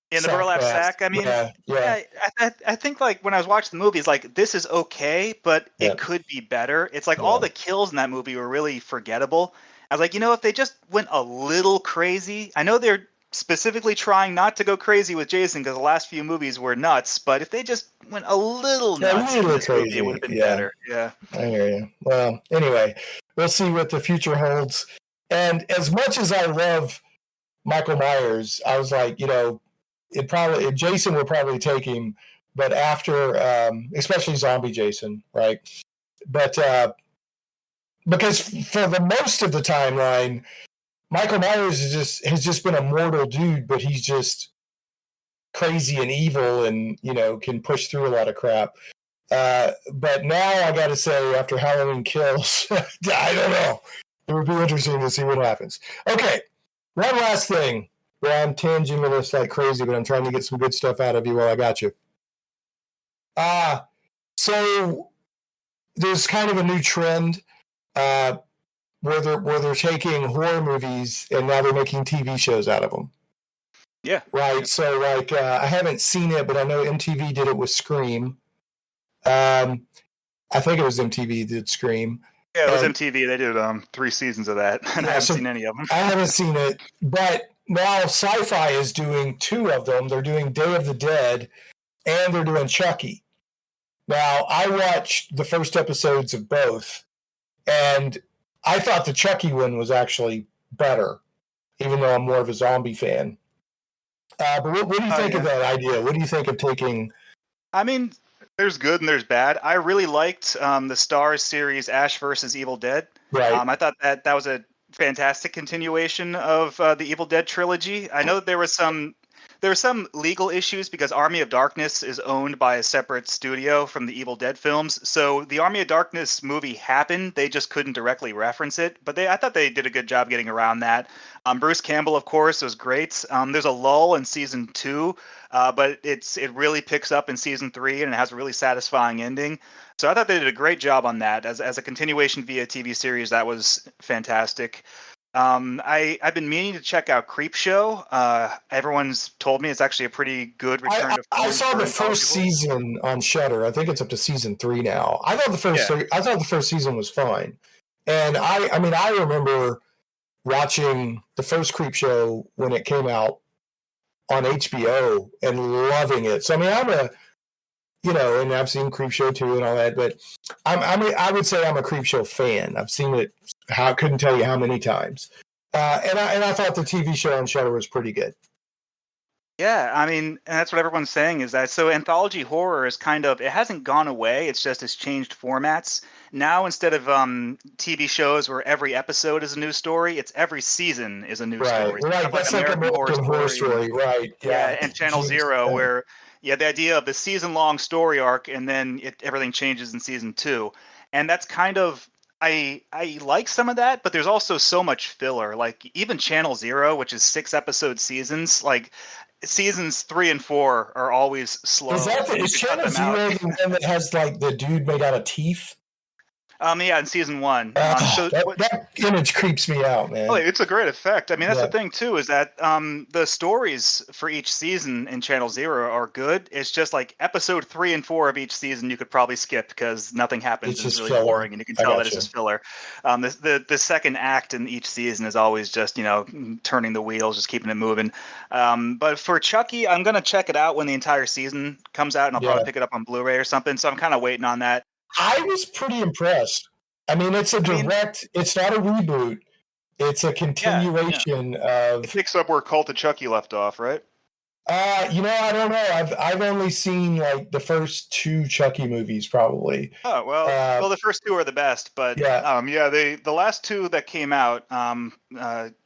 In the burlap sack. I mean, I think when I was watching the movie, it's like, this is okay, but it could be better. It's like all the kills in that movie were really forgettable. I was like, if they just went a little crazy. I know they're specifically trying not to go crazy with Jason because the last few movies were nuts, but if they just went a little nuts in this movie, it would have been better. Yeah. I hear you. Well, anyway, we'll see what the future holds. And as much as I love Michael Myers, I was like, Jason would probably take him, but after, especially zombie Jason, right? But because for the most of the timeline, Michael Myers has just been a mortal dude, but he's just crazy and evil, and can push through a lot of crap. But now I got to say, after Halloween Kills, I don't know. It would be interesting to see what happens. Okay, one last thing. Well, I'm tanging with this like crazy, but I'm trying to get some good stuff out of you while I got you. So there's kind of a new trend where they're taking horror movies and now they're making TV shows out of them. Yeah. Right. So I haven't seen it, but I know MTV did it with Scream. I think it was MTV that did Scream. Yeah, it was MTV. They did 3 seasons of that, and I haven't seen any of them. I haven't seen it, but now Sci-Fi is doing 2 of them. They're doing Day of the Dead, and they're doing Chucky. Now, I watched the first episodes of both, and I thought the Chucky one was actually better, even though I'm more of a zombie fan. But what do you think of that idea? What do you think of taking... I mean, There's good and there's bad. I really liked the Starz series Ash versus Evil Dead. Right. I thought that was a fantastic continuation of the Evil Dead trilogy. I know that there were some legal issues because Army of Darkness is owned by a separate studio from the Evil Dead films. So the Army of Darkness movie happened, they just couldn't directly reference it. But I thought they did a good job getting around that. Bruce Campbell, of course, was great. There's a lull in season 2, but it really picks up in season 3, and it has a really satisfying ending. So I thought they did a great job on that as a continuation via TV series. That was fantastic. I've been meaning to check out Creepshow. Everyone's told me it's actually a pretty good return to form. I saw the first season on Shudder. I think it's up to season 3 now. I thought the first season was fine, and I remember watching the first Creepshow when it came out on HBO and loving it. So and I've seen Creepshow 2 and all that, but I would say I'm a Creepshow fan. I've seen it. I couldn't tell you how many times. And I thought the TV show on Shudder was pretty good. Yeah, and that's what everyone's saying is that so anthology horror is it hasn't gone away. It's changed formats. Now instead of TV shows where every episode is a new story, it's every season is a new story. Right, that's like American Horror Story, right? Yeah, and Channel Zero, where the idea of the season-long story arc, and then everything changes in season 2, and that's I like some of that, but there's also so much filler. Like even Channel Zero, which is 6-episode seasons, like seasons 3 and 4 are always slow. Is Channel Zero the one that has like the dude made out of teeth? Yeah, in season 1. That image creeps me out, man. Oh, it's a great effect. That's the thing too, is that the stories for each season in Channel Zero are good. It's just like episode 3 and 4 of each season you could probably skip because nothing happens. It's really boring, and you can tell that it's just filler. The second act in each season is always just turning the wheels, just keeping it moving. But for Chucky, I'm gonna check it out when the entire season comes out, and I'll probably pick it up on Blu-ray or something. So I'm kind of waiting on that. I was pretty impressed. It's it's not a reboot. It's a continuation of. It picks up where Cult of Chucky left off, right? I don't know. I've only seen like the first 2 Chucky movies, probably. Oh well, the first 2 are the best, but the last 2 that came out,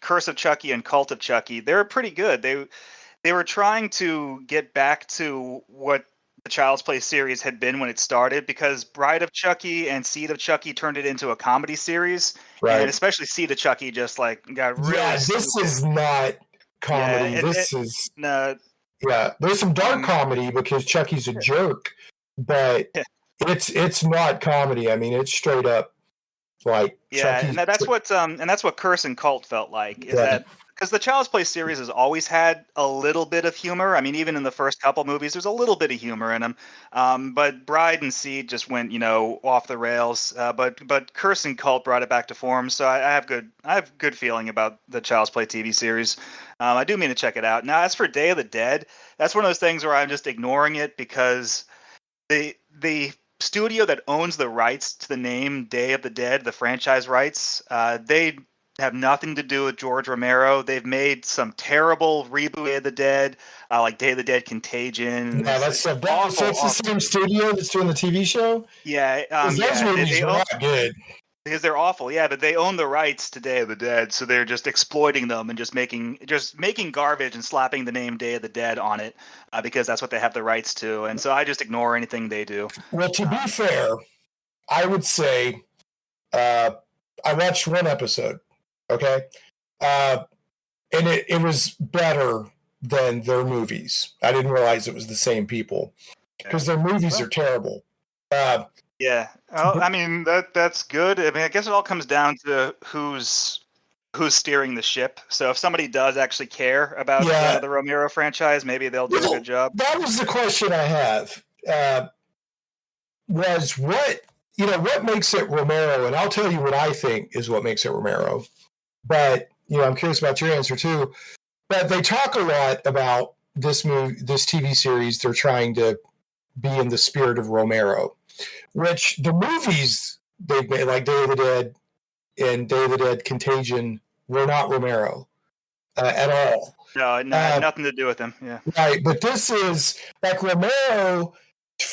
Curse of Chucky and Cult of Chucky, they were pretty good. They were trying to get back to what the Child's Play series had been when it started, because Bride of Chucky and Seed of Chucky turned it into a comedy series, right? And especially Seed of Chucky just like got really. Yeah, this is not comedy. There's some dark comedy because Chucky's a jerk, but it's not comedy. It's straight up like and that's what Curse and Cult felt like. Is that. Because the Child's Play series has always had a little bit of humor. Even in the first couple movies, there's a little bit of humor in them. But Bride and Seed just went, off the rails. But Curse and Cult brought it back to form. So I have good feeling about the Child's Play TV series. I do mean to check it out. Now, as for Day of the Dead, that's one of those things where I'm just ignoring it because the studio that owns the rights to the name Day of the Dead, the franchise rights, they have nothing to do with George Romero. They've made some terrible reboot Day of the Dead, like Day of the Dead Contagion. Yeah, that's so it's the same studio that's doing the TV show? Yeah. Those movies are not good. Because they're awful, yeah, but they own the rights to Day of the Dead, so they're just exploiting them and just making garbage and slapping the name Day of the Dead on it, because that's what they have the rights to. And so I just ignore anything they do. Well, to be fair, I would say I watched 1 episode. Okay. And it was better than their movies. I didn't realize it was the same people because their movies are terrible. Yeah. Well, that's good. I guess it all comes down to who's steering the ship. So if somebody does actually care about the Romero franchise, maybe they'll do a good job. That was the question I have. Was what makes it Romero? And I'll tell you what I think is what makes it Romero. But, I'm curious about your answer too. But they talk a lot about this TV series. They're trying to be in the spirit of Romero, which the movies they've made, like Day of the Dead and Day of the Dead Contagion, were not Romero at all. No, nothing to do with them. Yeah. Right. But this is like Romero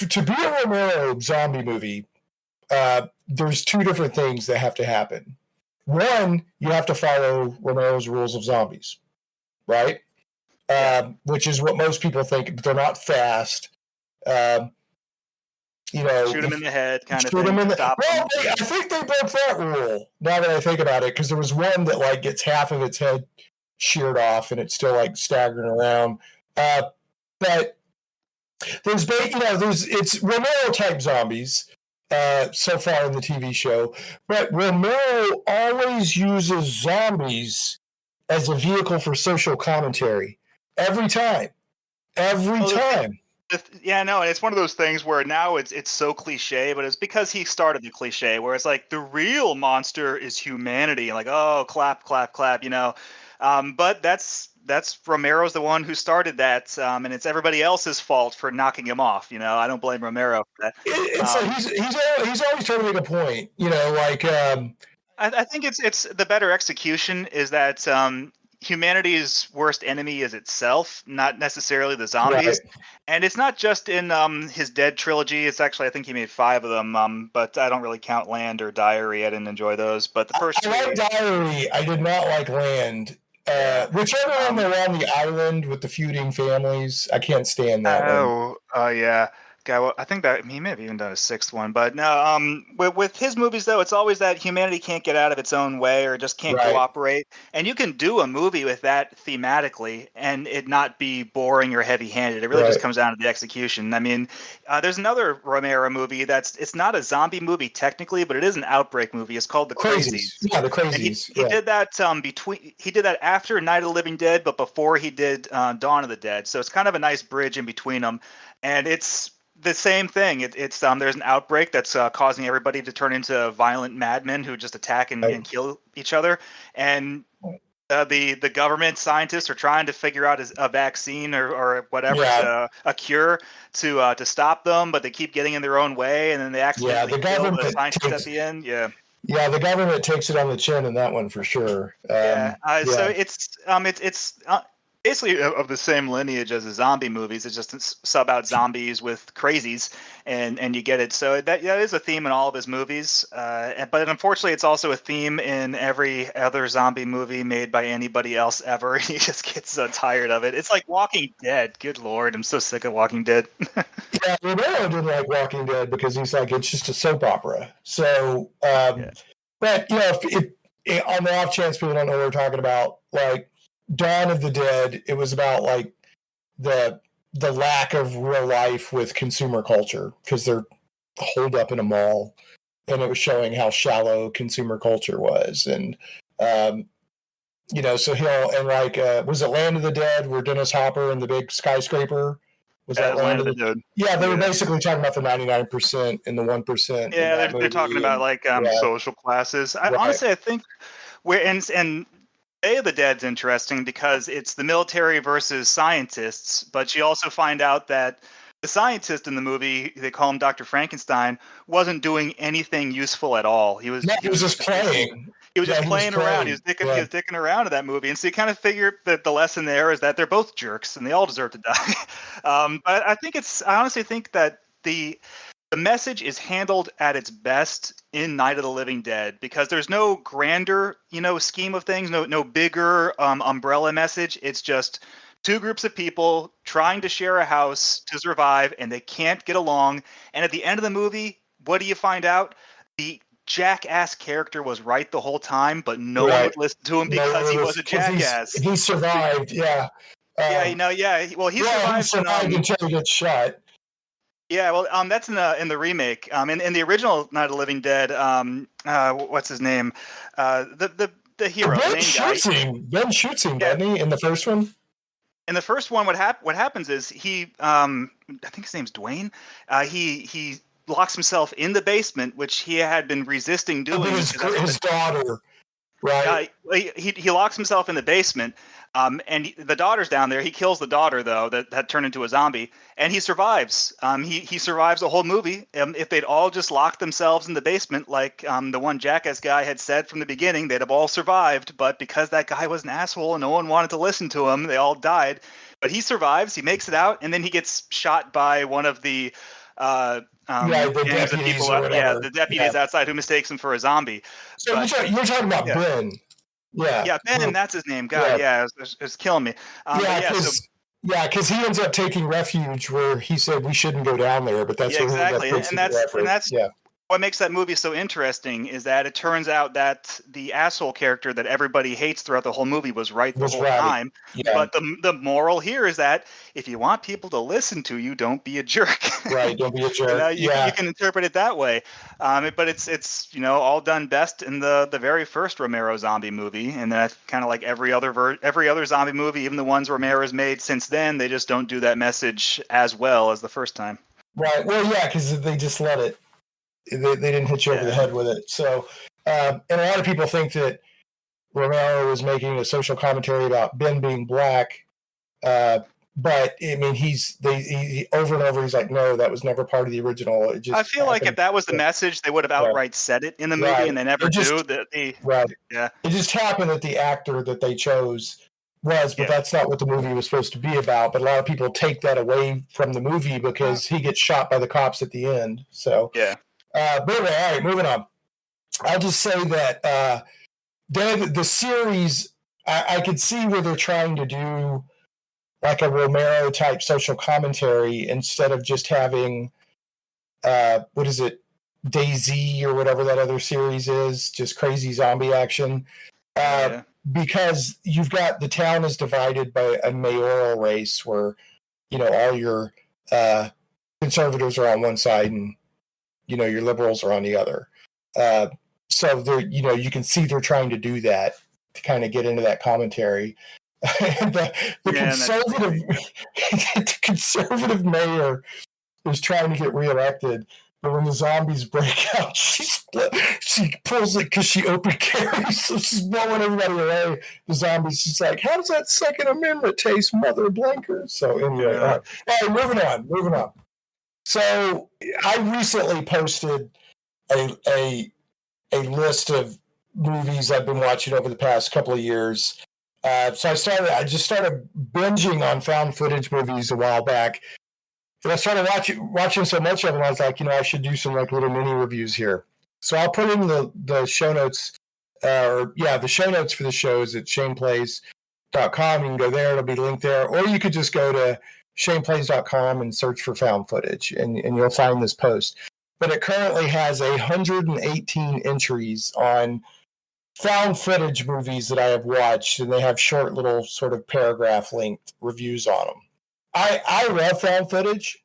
to be a Romero zombie movie, there's two different things that have to happen. One, you have to follow Romero's rules of zombies, right? Which is what most people think, but they're not fast. Shoot him in the head, kind of shoot thing. him in the, Stop well, him. I think they broke that rule. Now that I think about it, because there was one that like gets half of its head sheared off, and it's still like staggering around. But there's it's Romero type zombies so far in the TV show, but Romero always uses zombies as a vehicle for social commentary every time. Yeah, no, and it's one of those things where now it's so cliche, but it's because he started the cliche, where it's like the real monster is humanity, and like, oh, clap, clap, clap, but that's Romero's the one who started that, and it's everybody else's fault for knocking him off. I don't blame Romero for that. He's always trying to make a point, I think it's the better execution is that humanity's worst enemy is itself, not necessarily the zombies. Right. And it's not just in his Dead trilogy. It's actually, I think he made 5 of them, but I don't really count Land or Diary. I didn't enjoy those. But the first I like Diary. I did not like Land. Whichever one they're on the island with the feuding families, I can't stand that one. Oh, yeah. Okay, well, I think that he may have even done a 6th one, but no. With his movies though, it's always that humanity can't get out of its own way or just can't cooperate, and you can do a movie with that thematically and it not be boring or heavy-handed. It really just comes down to the execution. I mean, there's another Romero movie it's not a zombie movie technically, but it is an outbreak movie. It's called The Crazies. Yeah, The Crazies. He did that he did that after Night of the Living Dead, but before he did Dawn of the Dead. So it's kind of a nice bridge in between them, and it's the same thing. It's there's an outbreak that's causing everybody to turn into violent madmen who just attack and kill each other. And the government scientists are trying to figure out a vaccine or whatever, a cure to stop them, but they keep getting in their own way, and then they accidentally kill the scientist at the end. Yeah, the government takes it on the chin in that one for sure. So it's basically of the same lineage as the zombie movies. It's just sub out zombies with crazies, and you get it. So that is a theme in all of his movies. But unfortunately, it's also a theme in every other zombie movie made by anybody else ever. He just gets so tired of it. It's like Walking Dead. Good Lord, I'm so sick of Walking Dead. Yeah, Romero didn't like Walking Dead because he's like, it's just a soap opera. So, but if on the off chance people don't know what we're talking about, like Dawn of the Dead, it was about like the lack of real life with consumer culture because they're holed up in a mall, and it was showing how shallow consumer culture was. And so was it Land of the Dead where Dennis Hopper and the big skyscraper? Was that Land of the Dead? Yeah, they were basically talking about the 99% and the 1%. Yeah, they're talking about like social classes. Honestly, I think and Day of the Dead's interesting because it's the military versus scientists, but you also find out that the scientist in the movie, they call him Dr. Frankenstein, wasn't doing anything useful at all. He was just playing. He was just playing around. He was dicking around in that movie. And so you kind of figure that the lesson there is that they're both jerks and they all deserve to die. But I honestly think that the message is handled at its best in Night of the Living Dead because there's no grander, scheme of things, no bigger umbrella message. It's just two groups of people trying to share a house to survive, and they can't get along. And at the end of the movie, what do you find out? The jackass character was right the whole time, but no one would listen to him because he was a jackass. He survived, yeah. Well, he survived until he gets shot. Yeah, well, that's in the remake. In the original Night of the Living Dead, what's his name? The hero, the main guy. Ben shoots him, doesn't he? In the first one. In the first one, what happens is he, I think his name's Dwayne. He locks himself in the basement, which he had been resisting doing. His daughter, right? He locks himself in the basement. And the daughter's down there. He kills the daughter, though, that turned into a zombie, and he survives. He survives the whole movie. If they'd all just locked themselves in the basement, like the one jackass guy had said from the beginning, they'd have all survived. But because that guy was an asshole and no one wanted to listen to him, they all died. But he survives. He makes it out, and then he gets shot by one of the The gangs of deputies people, or whatever. the deputies outside who mistakes him for a zombie. So But you're talking about yeah, Ben. Yeah. Ben, that's his name. God, it was killing me. Because he ends up taking refuge where he said we shouldn't go down there, but that's where exactly, he ends up and that's what makes that movie so interesting is that it turns out that the asshole character that everybody hates throughout the whole movie was right the whole time. Yeah. But the moral here is that if you want people to listen to you, don't be a jerk. Right, don't be a jerk. You can interpret it that way. But it's all done best in the very first Romero zombie movie, and that's kind of like every other zombie movie, even the ones Romero's made since then, they just don't do that message as well as the first time. Right. Well, yeah, because they just let it. They didn't hit you over the head with it. So, and a lot of people think that Romero was making a social commentary about Ben being black. But I mean, he over and over, he's like, no, that was never part of the original. It just I feel like if that was the message, they would have outright said it in the movie, and they never do. Right. Yeah. It just happened that the actor that they chose was, but that's not what the movie was supposed to be about. But a lot of people take that away from the movie because he gets shot by the cops at the end. So but anyway, all right, moving on. I'll just say that the series, I could see where they're trying to do like a Romero type social commentary instead of just having what is it, DayZ or whatever that other series is, just crazy zombie action. Because you've got the town is divided by a mayoral race where all your conservatives are on one side and your liberals are on the other. So they're you can see they're trying to do that to kind of get into that commentary. the conservative mayor is trying to get reelected, but when the zombies break out, she pulls it because she open carries, so she's blowing everybody away. The zombies, she's like, "How does that Second Amendment taste, Mother Blanker?" So anyway, all right, moving on. So I recently posted a list of movies I've been watching over the past couple of years. So I just started binging on found footage movies a while back. And I started watching so much of them, I was like, I should do some like little mini reviews here. So I'll put in the show notes, the show notes for the shows at shaneplays.com. You can go there, it'll be linked there. Or you could just go to shaneplays.com and search for found footage, and you'll find this post. But it currently has 118 entries on found footage movies that I have watched, and they have short little sort of paragraph linked reviews on them. I love found footage.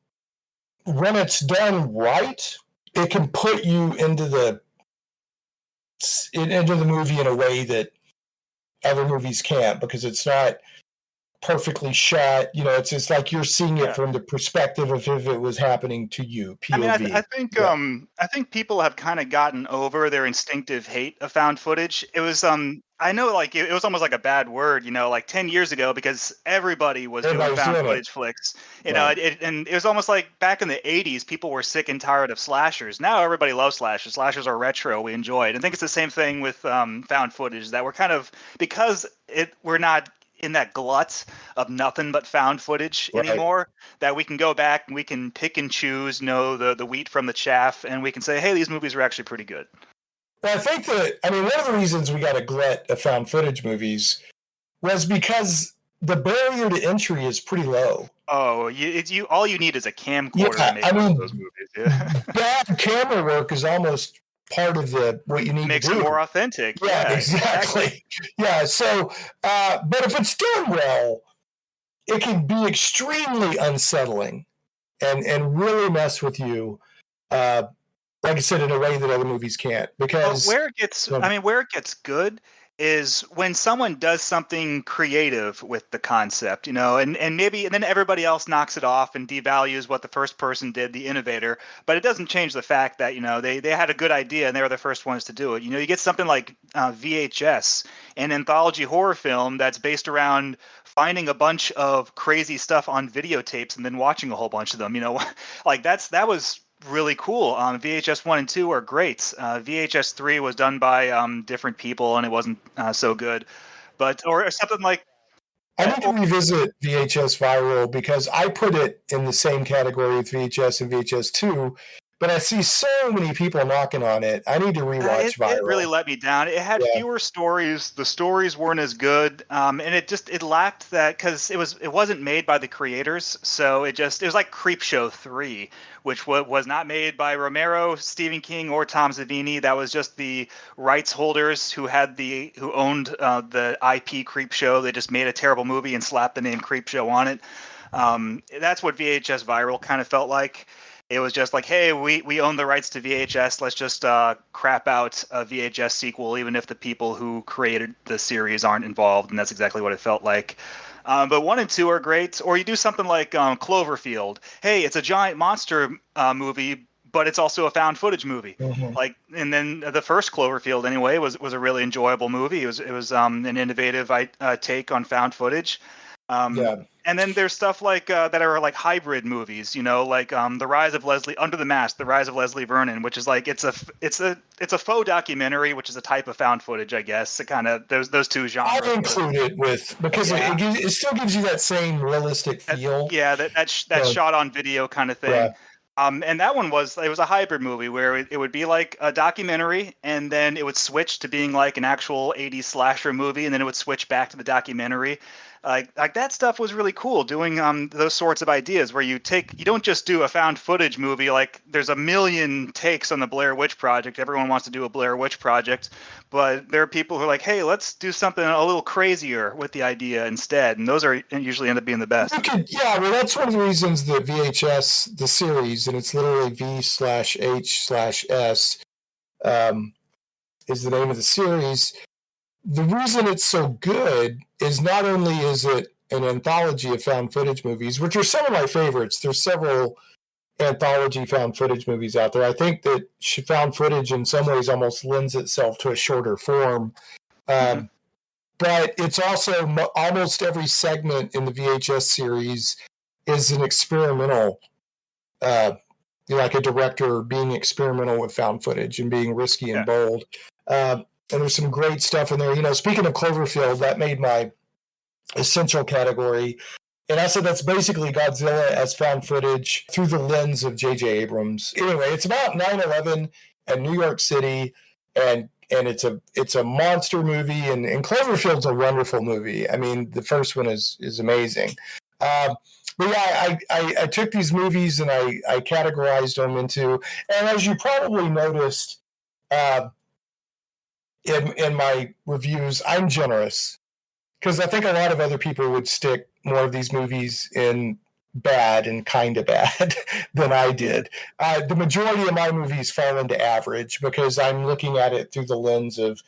When it's done right, it can put you into the movie in a way that other movies can't, because it's not perfectly shot. It's just like you're seeing it from the perspective of if it was happening to you. POV. I mean, I think people have kind of gotten over their instinctive hate of found footage. It was I know, like it was almost like a bad word, like 10 years ago, because everybody was doing found footage flicks. And it was almost like back in the 80s, people were sick and tired of slashers. Now everybody loves slashers. Slashers are retro. We enjoy it. I think it's the same thing with found footage, that we're kind of, because we're not in that glut of nothing but found footage anymore, that we can go back and we can pick and choose, the wheat from the chaff, and we can say, hey, these movies are actually pretty good. Well, I think one of the reasons we got a glut of found footage movies was because the barrier to entry is pretty low. Oh, all you need is a camcorder to make one of those movies. Yeah. Bad camera work is almost part of what you need makes to do. It more authentic. Yeah, exactly. Yeah, so, but if it's done well, it can be extremely unsettling and really mess with you, like I said, in a way that other movies can't. Because where it gets good is when someone does something creative with the concept, and then everybody else knocks it off and devalues what the first person did, the innovator. But it doesn't change the fact that, they had a good idea and they were the first ones to do it. You get something like VHS, an anthology horror film that's based around finding a bunch of crazy stuff on videotapes and then watching a whole bunch of them, like that was really cool. VHS 1 and 2 are great. VHS 3 was done by different people and it wasn't so good. Or something like I need to revisit VHS Viral because I put it in the same category with VHS and VHS 2, but I see so many people knocking on it. I need to rewatch Viral. It really let me down. It had fewer stories. The stories weren't as good, and it lacked that because it wasn't made by the creators. So it was like Creepshow 3, which was not made by Romero, Stephen King, or Tom Savini. That was just the rights holders who owned the IP Creepshow. They just made a terrible movie and slapped the name Creepshow on it. That's what VHS Viral kind of felt like. It was just like, hey, we own the rights to VHS. Let's just crap out a VHS sequel, even if the people who created the series aren't involved. And that's exactly what it felt like. But 1 and 2 are great. Or you do something like Cloverfield. Hey, it's a giant monster movie, but it's also a found footage movie. Mm-hmm. And then the first Cloverfield, anyway, was a really enjoyable movie. It was an innovative take on found footage. And then there's stuff like that are like hybrid movies, like the Rise of Under the Mask, the Rise of Leslie Vernon, which is like it's a faux documentary, which is a type of found footage, I guess. It kind of those two genres. I'll include it because it still gives you that same realistic feel. That's shot on video kind of thing. Yeah. And that one was a hybrid movie where it would be like a documentary, and then it would switch to being like an actual 80s slasher movie, and then it would switch back to the documentary. Like that stuff was really cool, doing those sorts of ideas where you don't just do a found footage movie. Like there's a million takes on the Blair Witch Project. Everyone wants to do a Blair Witch Project, but there are people who are like, hey, let's do something a little crazier with the idea instead. And those usually end up being the best. Well, that's one of the reasons that VHS, the series, and it's literally V/H/S, is the name of the series. The reason it's so good is not only is it an anthology of found footage movies, which are some of my favorites. There's several anthology found footage movies out there. I think that found footage in some ways almost lends itself to a shorter form. But it's also almost every segment in the VHS series is an experimental, like a director being experimental with found footage and being risky and bold. And there's some great stuff in there. Speaking of Cloverfield, that made my essential category. And I said that's basically Godzilla as found footage through the lens of J.J. Abrams. Anyway, it's about 9/11 and New York City, and it's a monster movie, and Cloverfield's a wonderful movie. I mean, the first one is amazing. But yeah, I took these movies and I categorized them into, and as you probably noticed, in my reviews, I'm generous because I think a lot of other people would stick more of these movies in bad and kind of bad than I did. The majority of my movies fall into average because I'm looking at it through the lens of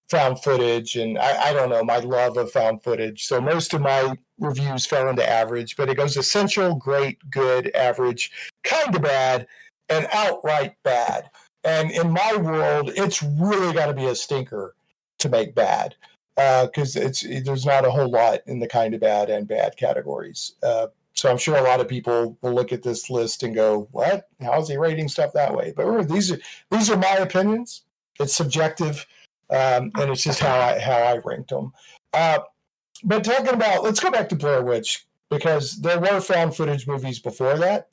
found footage, and I don't know, my love of found footage. So most of my reviews fell into average, but it goes essential, great, good, average, kind of bad, and outright bad. And in my world, it's really got to be a stinker to make bad, because there's not a whole lot in the kind of bad and bad categories. So I'm sure a lot of people will look at this list and go, "What? How is he rating stuff that way?" But remember, these are my opinions. It's subjective, and it's just how I ranked them. But talking about, let's go back to Blair Witch, because there were found footage movies before that.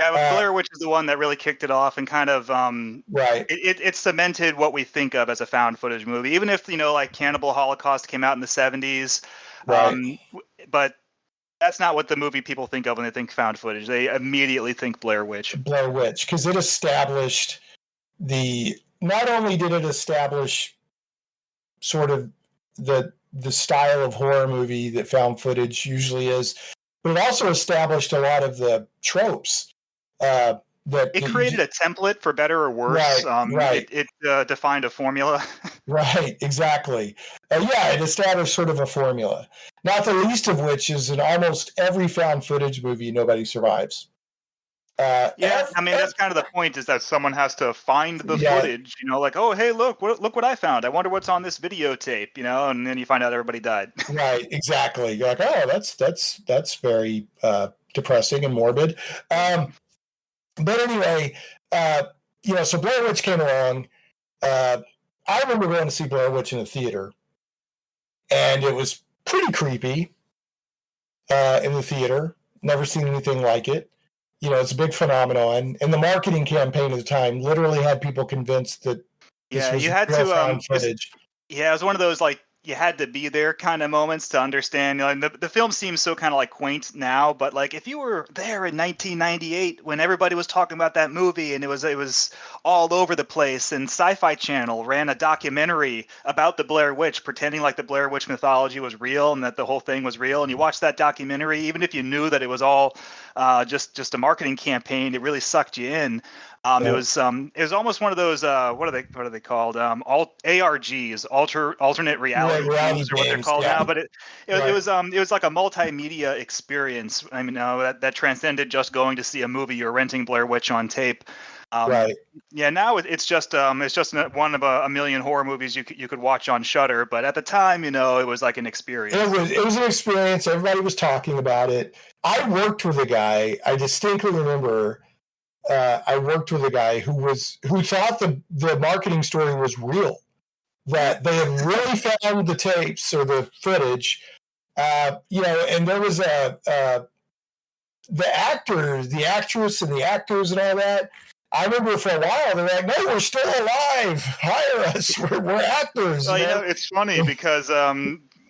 Yeah, Blair Witch is the one that really kicked it off and kind of right. It cemented what we think of as a found footage movie. Even if like Cannibal Holocaust came out in the 70s, right. But that's not what the movie people think of when they think found footage. They immediately think Blair Witch. Blair Witch, because it established not only did it establish sort of the style of horror movie that found footage usually is, but it also established a lot of the tropes. It created a template, for better or worse. Right. It defined a formula. Right, exactly. It established sort of a formula. Not the least of which is in almost every found footage movie, nobody survives. That's kind of the point, is that someone has to find the footage. Like, oh, hey, look what I found. I wonder what's on this videotape. And then you find out everybody died. Right, exactly. You're like, oh, that's very depressing and morbid. But anyway, so Blair Witch came along. I remember going to see Blair Witch in the theater, and it was pretty creepy in the theater. Never seen anything like it. You know, it's a big phenomenon. And the marketing campaign at the time literally had people convinced that this Yeah, was you had real to found footage. yeah, it was one of those like you had to be there kind of moments to understand. You know, and the film seems so kind of like quaint now, but like if you were there in 1998 when everybody was talking about that movie and it was all over the place, and Sci-Fi Channel ran a documentary about the Blair Witch, pretending like the Blair Witch mythology was real and that the whole thing was real, and you watched that documentary, even if you knew that it was all just a marketing campaign, it really sucked you in. It was almost one of those what are they called ARGs, alternate reality Reality games, or what they're games, called yeah. now, but Right. it was like a multimedia experience. I mean, that transcended just going to see a movie or renting Blair Witch on tape. Right. Yeah, now it's just one of a million horror movies you could watch on Shudder, but at the time, you know, it was like an experience. It was an experience. Everybody was talking about it. I worked with a guy. I distinctly remember. I worked with a guy who thought the marketing story was real. That they had really found the tapes or the footage. You know, and there was the actors, the actress, and the actors, and all that. I remember for a while they're like, "No, we're still alive. Hire us. We're actors." Well, You you know, know? it's funny because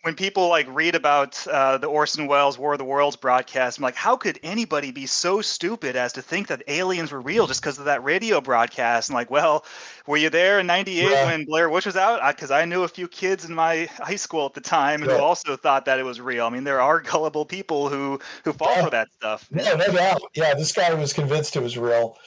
when people like read about the Orson Welles War of the Worlds broadcast, I'm like, how could anybody be so stupid as to think that aliens were real just because of that radio broadcast? And like, well, were you there in '98 Yeah. when Blair Witch was out? Because I knew a few kids in my high school at the time who Yeah. also thought that it was real. I mean, there are gullible people who fall Yeah. for that stuff. No, no doubt. Yeah, this guy was convinced it was real.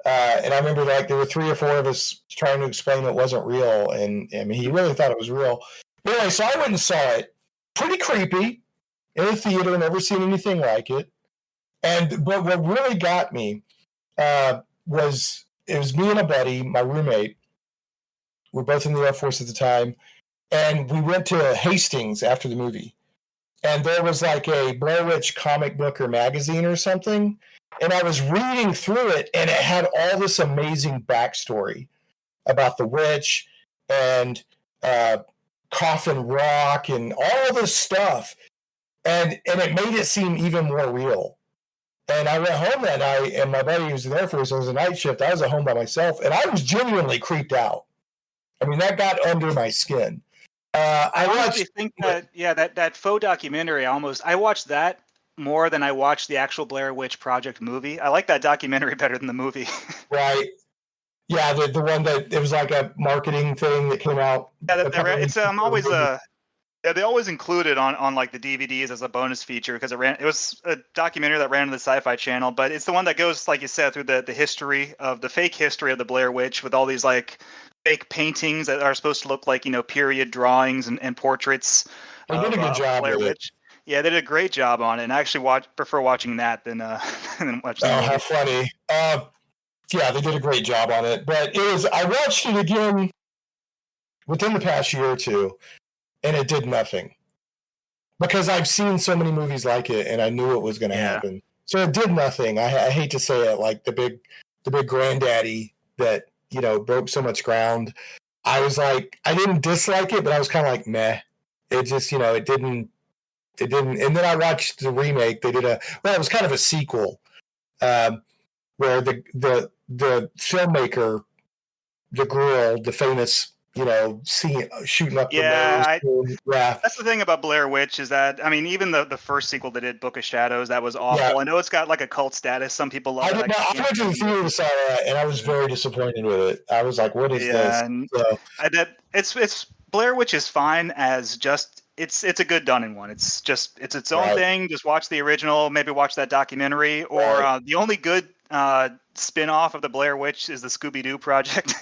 And I remember like there were 3 or 4 of us trying to explain it wasn't real. And I mean, he really thought it was real. But anyway, so I went and saw it. Pretty creepy in the theater, never seen anything like it. But what really got me was it was me and a buddy, my roommate. We're both in the Air Force at the time. And we went to Hastings after the movie. And there was like a Blair Witch comic book or magazine or something. And I was reading through it, and it had all this amazing backstory about the witch and Coffin Rock and all this stuff. And it made it seem even more real. And I went home that night, and my buddy was in the Air Force. It was a night shift. I was at home by myself, and I was genuinely creeped out. I mean, that got under my skin. I honestly think that that faux documentary I watched that more than I watched the actual Blair Witch Project movie. I like that documentary better than the movie. Right. Yeah, the one that it was like a marketing thing that came out. Yeah, it's always they always include it on like the DVDs as a bonus feature because it was a documentary that ran on the Sci-Fi Channel, but it's the one that goes, like you said, through the fake history of the Blair Witch with all these like fake paintings that are supposed to look like, you know, period drawings and portraits. They did a good job Blair with Witch. Yeah, they did a great job on it, and I actually prefer watching that than than watching. Oh, how funny! Yeah, they did a great job on it. But I watched it again within the past year or two, and it did nothing because I've seen so many movies like it, and I knew it was going to happen. So it did nothing. I hate to say it, like the big granddaddy that, you know, broke so much ground. I was like, I didn't dislike it, but I was kind of like, meh. It just, you know, it didn't. And then I watched the remake. They did it was kind of a sequel, where the filmmaker, the girl, the famous, you know, shooting up the nose. That's the thing about Blair Witch is that, I mean, even the first sequel they did, Book of Shadows, that was awful. Yeah. I know it's got like a cult status. Some people love it. I went to the theater to saw that, and I was very disappointed with it. I was like, what is this? And it's Blair Witch is fine as just it's a good done in one. It's its own thing. Just watch the original, maybe watch that documentary, or the only good spin-off of the Blair Witch is the Scooby-Doo project.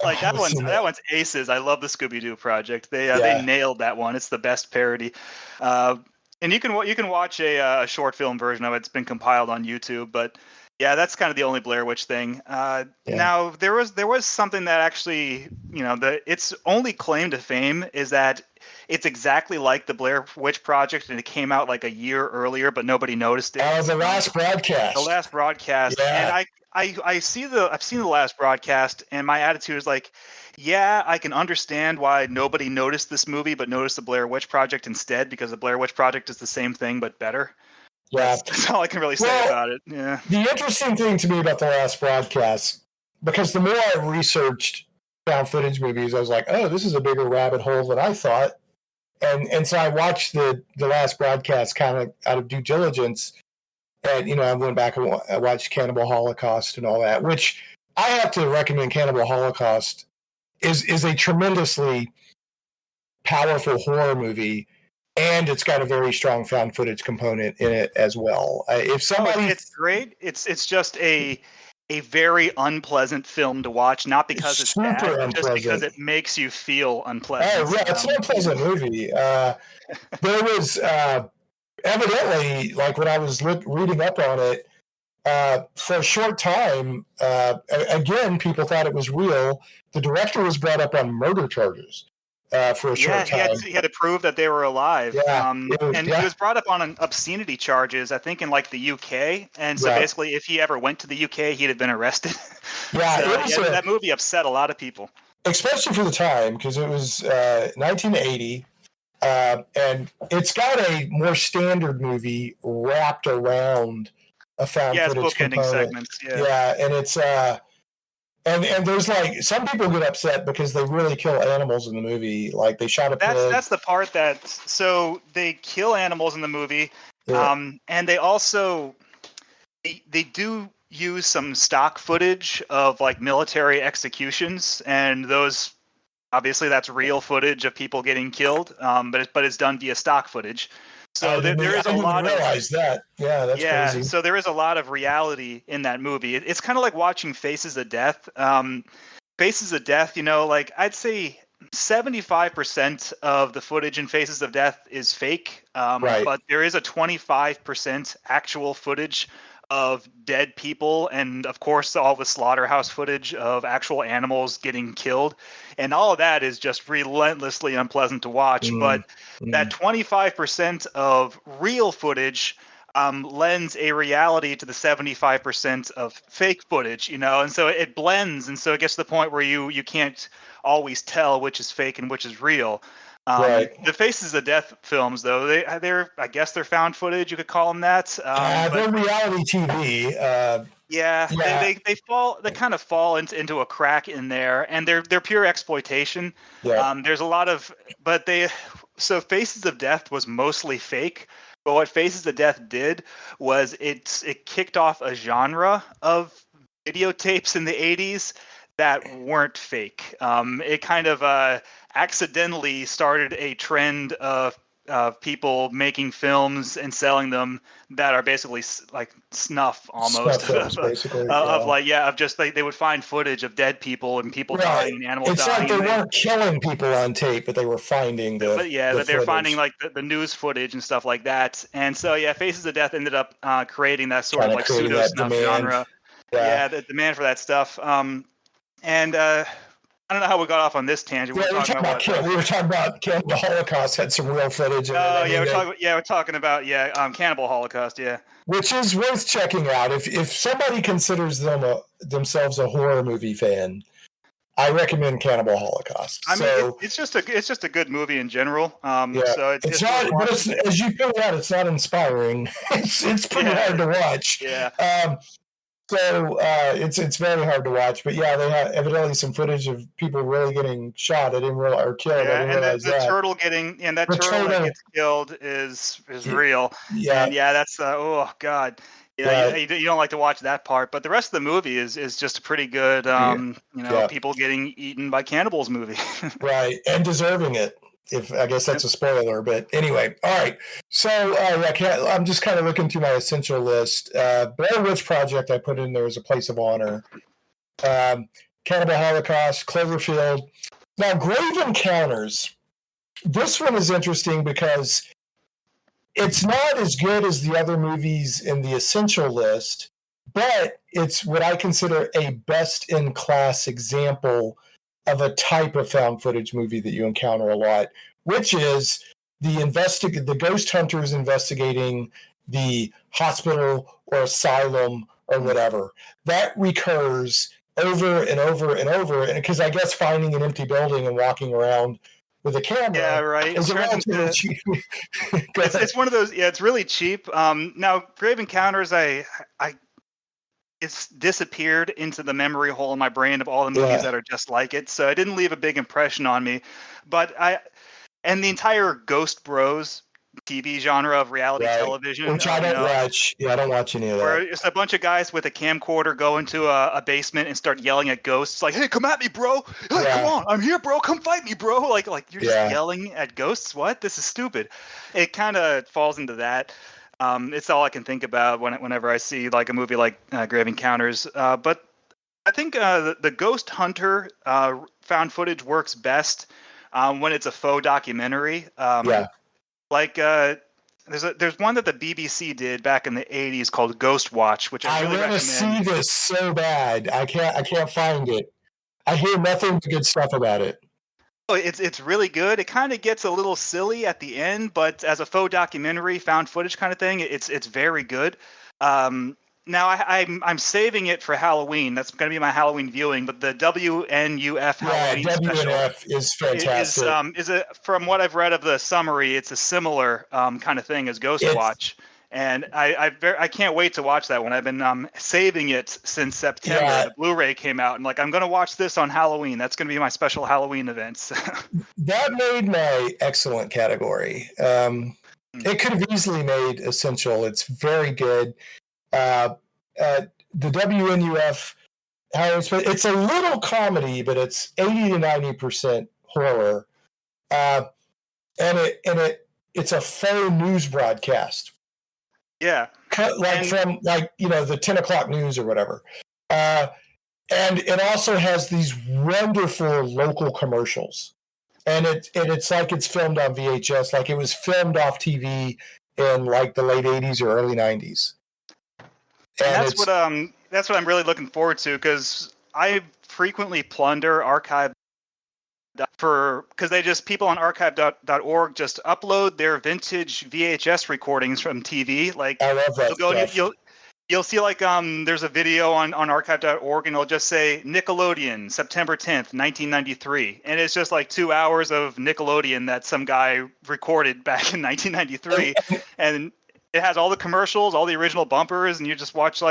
Like that one's aces. I love the Scooby-Doo project. They nailed that one. It's the best parody. And you can watch a short film version of it. It's been compiled on YouTube, but yeah, that's kind of the only Blair Witch thing. Now there was something that actually, you know, its only claim to fame is that it's exactly like the Blair Witch Project, and it came out like a year earlier, but nobody noticed it. Oh, the last broadcast. Yeah. And I've seen the last broadcast, and my attitude is like, yeah, I can understand why nobody noticed this movie, but noticed the Blair Witch Project instead, because the Blair Witch Project is the same thing but better. Yeah. That's all I can really say about it. Yeah. The interesting thing to me about the last broadcast, because the more I researched found footage movies, I was like, oh, this is a bigger rabbit hole than I thought. And so I watched the last broadcast kind of out of due diligence. And, I went back and I watched Cannibal Holocaust and all that, which I have to recommend. Cannibal Holocaust is a tremendously powerful horror movie, and it's got a very strong found footage component in it as well. If somebody, it's great. It's just a very unpleasant film to watch, not because it's bad, but just because it makes you feel unpleasant. Oh, yeah, it's an unpleasant movie. There was evidently, like when I was reading up on it, for a short time, again, people thought it was real. The director was brought up on murder charges for a short time. He had to prove that they were alive. Yeah, he was brought up on obscenity charges, I think, in like the UK. And so basically, if he ever went to the UK, he'd have been arrested. Yeah, that movie upset a lot of people, especially for the time, because it was 1980. And it's got a more standard movie wrapped around a found footage bookending segments. Yeah, and it's and there's like some people get upset because they really kill animals in the movie. Like they shot a pig. That's the part so they kill animals in the movie, and they also they do use some stock footage of like military executions, and those. Obviously, that's real footage of people getting killed, but it's done via stock footage. So there is a lot of realize that. Yeah, that's crazy. So there is a lot of reality in that movie. It's kind of like watching Faces of Death. Faces of Death, like I'd say 75% of the footage in Faces of Death is fake, but there is a 25% actual footage of dead people, and of course all the slaughterhouse footage of actual animals getting killed, and all of that is just relentlessly unpleasant to watch. But that 25% of real footage lends a reality to the 75% of fake footage, and so it blends, and so it gets to the point where you can't always tell which is fake and which is real. The Faces of Death films, though, they're I guess they're found footage. You could call them that. They're reality TV. They kind of fall into a crack in there, and they're pure exploitation. There's a lot of, so Faces of Death was mostly fake. But what Faces of Death did was it kicked off a genre of videotapes in the 80s that weren't fake. It kind of accidentally started a trend of people making films and selling them that are basically like snuff almost. Snuff films, basically, of just like they would find footage of dead people and people dying and animals dying. It's like they weren't killing people on tape, but they were finding but they're finding like the news footage and stuff like that. And so Faces of Death ended up creating that sort of like pseudo snuff genre. The demand for that stuff. I don't know how we got off on this tangent. We were talking about Cannibal Holocaust had some real footage. We're talking about Cannibal Holocaust, which is worth checking out. If somebody considers themselves a horror movie fan, I recommend Cannibal Holocaust. I mean, it's just a good movie in general. So it's not, but as you pointed out, it's not inspiring. It's pretty hard to watch. So it's very hard to watch, but they have evidently some footage of people really getting shot. I didn't realize, or killed. I didn't realize the turtle getting that turtle that gets killed is real. And that's oh god. You don't like to watch that part, but the rest of the movie is just a pretty good people getting eaten by cannibals movie. Right, and deserving it. I guess that's a spoiler, but anyway. All right. So I'm just kind of looking through my essential list. Blair Witch Project I put in there as a place of honor. Cannibal Holocaust, Cloverfield. Now, Grave Encounters. This one is interesting because it's not as good as the other movies in the essential list, but it's what I consider a best-in-class example of a type of found footage movie that you encounter a lot, which is the ghost hunters investigating the hospital or asylum or whatever. That recurs over and over and over. And because I guess finding an empty building and walking around with a camera Yeah, right. is a relatively cheap. It's one of those. Yeah, it's really cheap. Now Grave Encounters, it's disappeared into the memory hole in my brain of all the movies that are just like it. So it didn't leave a big impression on me. But and the entire Ghost Bros TV genre of reality television, which I don't watch. Yeah, I don't watch any of that. Where it's a bunch of guys with a camcorder go into a basement and start yelling at ghosts, like, "Hey, come at me, bro! Hey, come on, I'm here, bro! Come fight me, bro!" Like you're just yelling at ghosts. What? This is stupid. It kind of falls into that. It's all I can think about whenever I see like a movie like Grave Encounters. But I think the Ghost Hunter found footage works best when it's a faux documentary. Like there's one that the BBC did back in the 80s called Ghost Watch, which I really want to recommend. see this so bad. I can't find it. I hear nothing but good stuff about it. Oh, it's really good. It kind of gets a little silly at the end, but as a faux documentary, found footage kind of thing, it's very good. Now I'm saving it for Halloween. That's going to be my Halloween viewing. But the WNUF Halloween special is fantastic. Is from what I've read of the summary, it's a similar kind of thing as Ghost Watch. And I can't wait to watch that one. I've been saving it since September. Yeah. The Blu-ray came out, and like I'm going to watch this on Halloween. That's going to be my special Halloween events. That made my excellent category. It could have easily made essential. It's very good. The WNUF, it's a little comedy, but it's 80 to 90% horror, and it's a faux news broadcast. Yeah, from the 10 o'clock news or whatever, and it also has these wonderful local commercials, and it's like it's filmed on VHS, like it was filmed off TV in like the late 80s or early 90s. And that's what I'm really looking forward to, because I frequently plunder archive because people on archive.org just upload their vintage VHS recordings from TV. Like I love that stuff. You'll see like there's a video on archive.org and it'll just say Nickelodeon September 10th 1993, and it's just like 2 hours of Nickelodeon that some guy recorded back in 1993, and it has all the commercials, all the original bumpers, and you just watch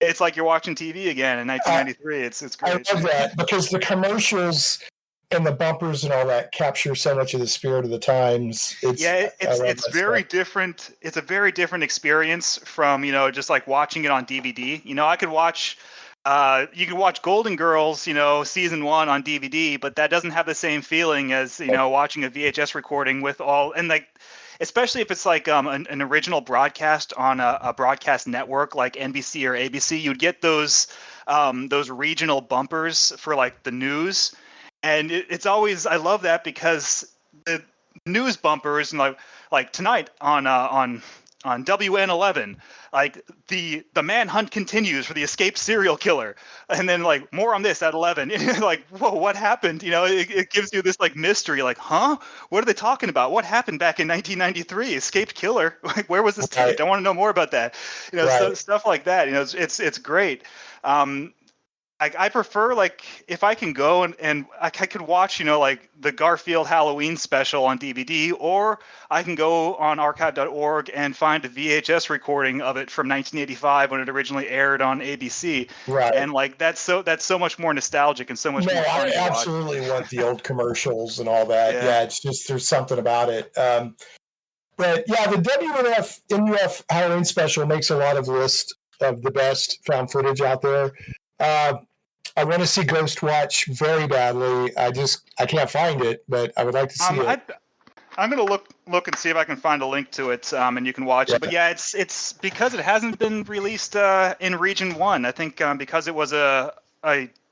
it's like you're watching TV again in 1993. It's great. I love that because the commercials and the bumpers and all that capture so much of the spirit of the times. It's very different. It's a very different experience from just like watching it on DVD. I could watch. You can watch Golden Girls, season 1 on DVD, but that doesn't have the same feeling as watching a VHS recording with all and like. Especially if it's like an original broadcast on a broadcast network like NBC or ABC, you'd get those regional bumpers for like the news, and it's always I love that because the news bumpers and like tonight on WN11, like the manhunt continues for the escaped serial killer, and then like more on this at 11. And you're like, whoa, what happened? It gives you this like mystery, like, huh? What are they talking about? What happened back in 1993? Escaped killer? Like, where was this taped? I want to know more about that. Stuff like that. It's great. I prefer like if I can go and I could watch like the Garfield Halloween special on DVD, or I can go on archive.org and find a VHS recording of it from 1985 when it originally aired on ABC. Right. And like that's so much more nostalgic and so much more fun. I absolutely want the old commercials and all that. Yeah, it's just there's something about it. But yeah, the WNUF Halloween special makes a lot of lists of the best found footage out there. I want to see Ghost Watch very badly. I can't find it, but I would like to see it. I'm going to look and see if I can find a link to it, and you can watch it. But yeah, it's because it hasn't been released in Region 1. I think because it was a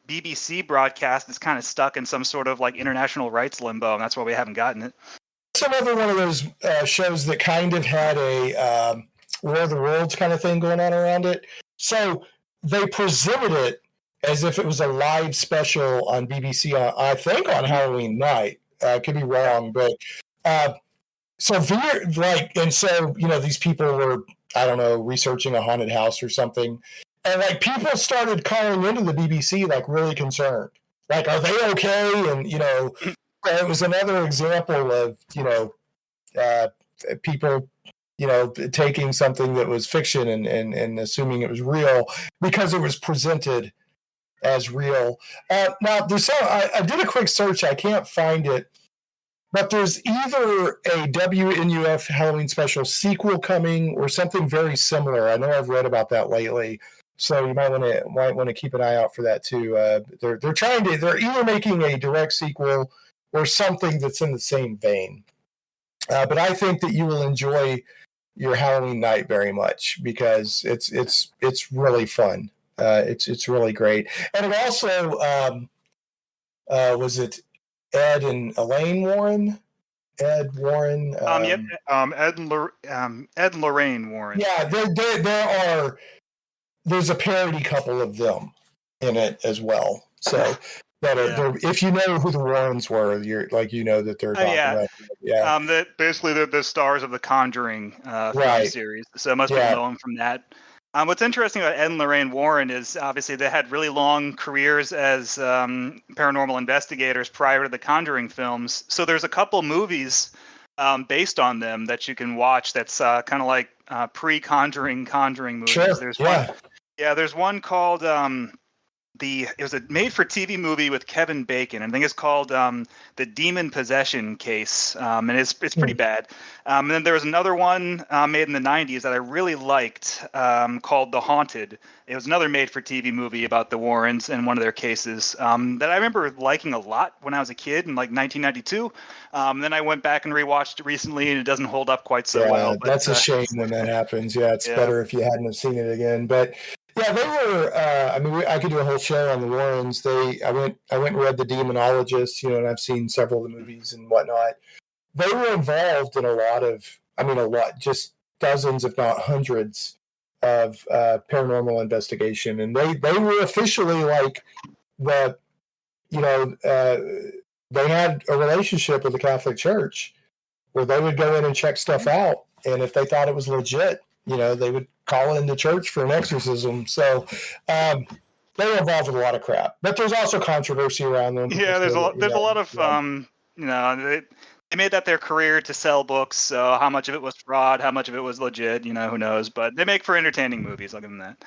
BBC broadcast, it's kind of stuck in some sort of like international rights limbo, and that's why we haven't gotten it. It's another one of those shows that kind of had a War of the Worlds kind of thing going on around it. So they presented it as if it was a live special on BBC, I think on Halloween night. I could be wrong, but these people were, I don't know, researching a haunted house or something, And like people started calling into the BBC like really concerned. Like, are they okay? And it was another example of people taking something that was fiction and assuming it was real because it was presented as real. Now I did a quick search. I can't find it, but there's either a WNUF Halloween special sequel coming or something very similar. I know I've read about that lately. So you might want to keep an eye out for that too. They're either making a direct sequel or something that's in the same vein. But I think that you will enjoy your Halloween night very much because it's really fun. It's really great, and it also was it Ed and Elaine Warren. Ed Warren. Ed and Lorraine Warren. Yeah, there's a parody couple of them in it as well. So if you know who the Warrens were, that they're talking about. Yeah. Basically they're the stars of the Conjuring film series. So most people know them from that. What's interesting about Ed and Lorraine Warren is obviously they had really long careers as paranormal investigators prior to the Conjuring films. So there's a couple movies based on them that you can watch that's kind of like pre-Conjuring movies. Sure. There's one called it was a made-for-TV movie with Kevin Bacon. I think it's called The Demon Possession Case, and it's pretty bad. And then there was another one made in the 90s that I really liked called The Haunted. It was another made-for-TV movie about the Warrens and one of their cases that I remember liking a lot when I was a kid in like 1992. Then I went back and rewatched it recently, and it doesn't hold up quite so well. But, that's a shame when that happens. Yeah, it's better if you hadn't have seen it again. But yeah, they were. I could do a whole show on the Warrens. I went and read The Demonologist, and I've seen several of the movies and whatnot. They were involved in a lot, just dozens, if not hundreds, of paranormal investigation, and they were officially like they had a relationship with the Catholic Church where they would go in and check stuff out, and if they thought it was legit, they would call in the church for an exorcism. So they were involved with a lot of crap, but there's also controversy around them. Yeah, there's a lot of they made that their career to sell books. So how much of it was fraud, how much of it was legit, who knows? But they make for entertaining movies. I'll give them that.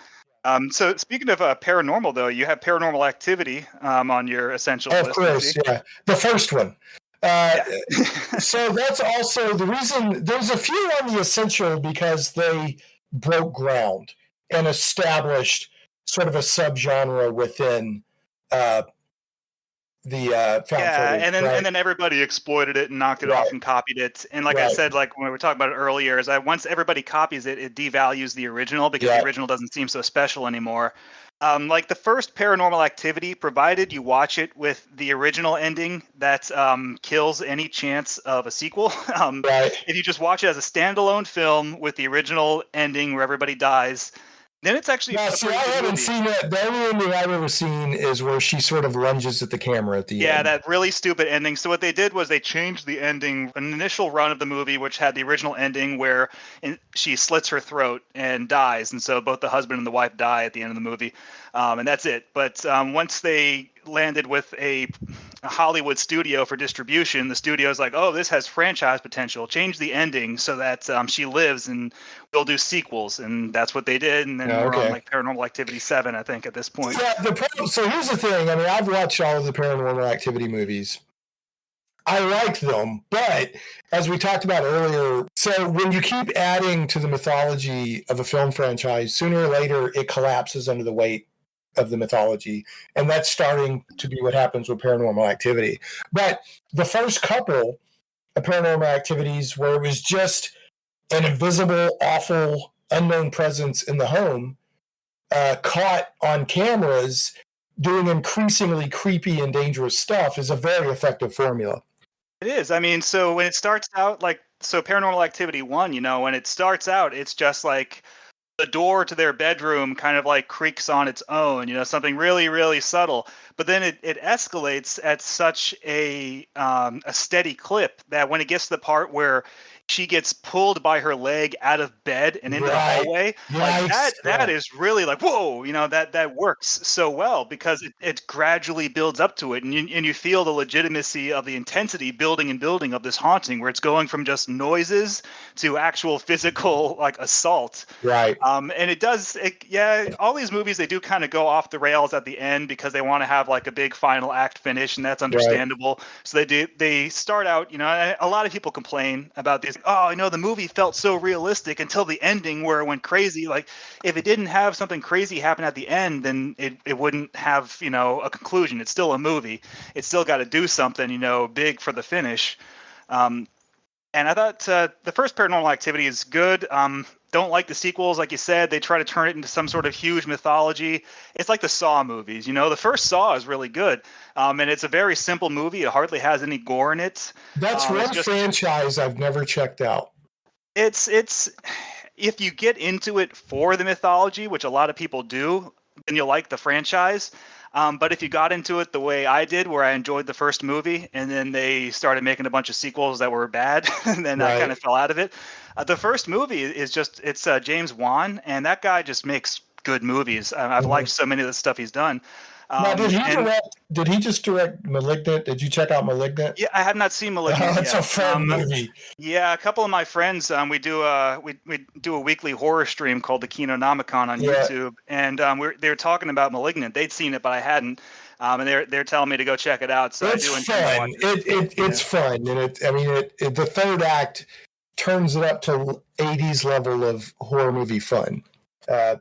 So speaking of paranormal, though, you have Paranormal Activity on your essential list. Of course, yeah, the first one. So that's also the reason there's a few on the essential because they broke ground and established sort of a subgenre within the found footage, and then everybody exploited it and knocked it off and copied it. And like I said, like when we were talking about it earlier, is that once everybody copies it, it devalues the original because the original doesn't seem so special anymore. Like the first Paranormal Activity, provided you watch it with the original ending, that kills any chance of a sequel. If you just watch it as a standalone film with the original ending where everybody dies, then it's actually I haven't seen it. The only ending I've ever seen is where she sort of lunges at the camera at the end. Yeah, that really stupid ending. So what they did was they changed the ending, an initial run of the movie, which had the original ending where she slits her throat and dies. And so both the husband and the wife die at the end of the movie. And that's it. But once they landed with a Hollywood studio for distribution, the studio's like, oh, this has franchise potential. Change the ending so that she lives and we'll do sequels. And that's what they did. And then we're on like Paranormal Activity 7, I think, at this point. Yeah, so here's the thing. I mean, I've watched all of the Paranormal Activity movies. I like them, but as we talked about earlier, so when you keep adding to the mythology of a film franchise, sooner or later it collapses under the weight of the mythology, and that's starting to be what happens with Paranormal Activity. But the first couple of Paranormal Activities where it was just an invisible, awful, unknown presence in the home, caught on cameras doing increasingly creepy and dangerous stuff, is a very effective formula. It is. I mean, so when it starts out, Paranormal Activity 1, when it starts out, it's just like the door to their bedroom kind of like creaks on its own, something really, really subtle. but then it escalates at such a steady clip that when it gets to the part where she gets pulled by her leg out of bed and into the hallway, like that is really like, whoa, that works so well because it gradually builds up to it, and you feel the legitimacy of the intensity building and building of this haunting, where it's going from just noises to actual physical like assault. Right. And all these movies, they do kind of go off the rails at the end because they want to have like a big final act finish, and that's understandable. Right. So they start out, a lot of people complain about this. Oh, the movie felt so realistic until the ending where it went crazy. Like if it didn't have something crazy happen at the end, then it wouldn't have, a conclusion. It's still a movie. It's still got to do something, big for the finish. And I thought the first Paranormal Activity is good. Don't like the sequels, like you said. They try to turn it into some sort of huge mythology. It's like the Saw movies. The first Saw is really good, and it's a very simple movie. It hardly has any gore in it. That's one franchise I've never checked out. It's if you get into it for the mythology, which a lot of people do, then you'll like the franchise. But if you got into it the way I did, where I enjoyed the first movie, and then they started making a bunch of sequels that were bad, and then I kind of fell out of it. The first movie is it's James Wan, and that guy just makes good movies. I've liked so many of the stuff he's done. Now, did he just direct Malignant? Did you check out Malignant? Yeah, I have not seen Malignant. It's a fun movie. Yeah, a couple of my friends, we do a weekly horror stream called the Kinonomicon on YouTube, and they were talking about Malignant. They'd seen it, but I hadn't, and they're telling me to go check it out. So it's I do fun. It's fun, and the third act turns it up to 80s level of horror movie fun.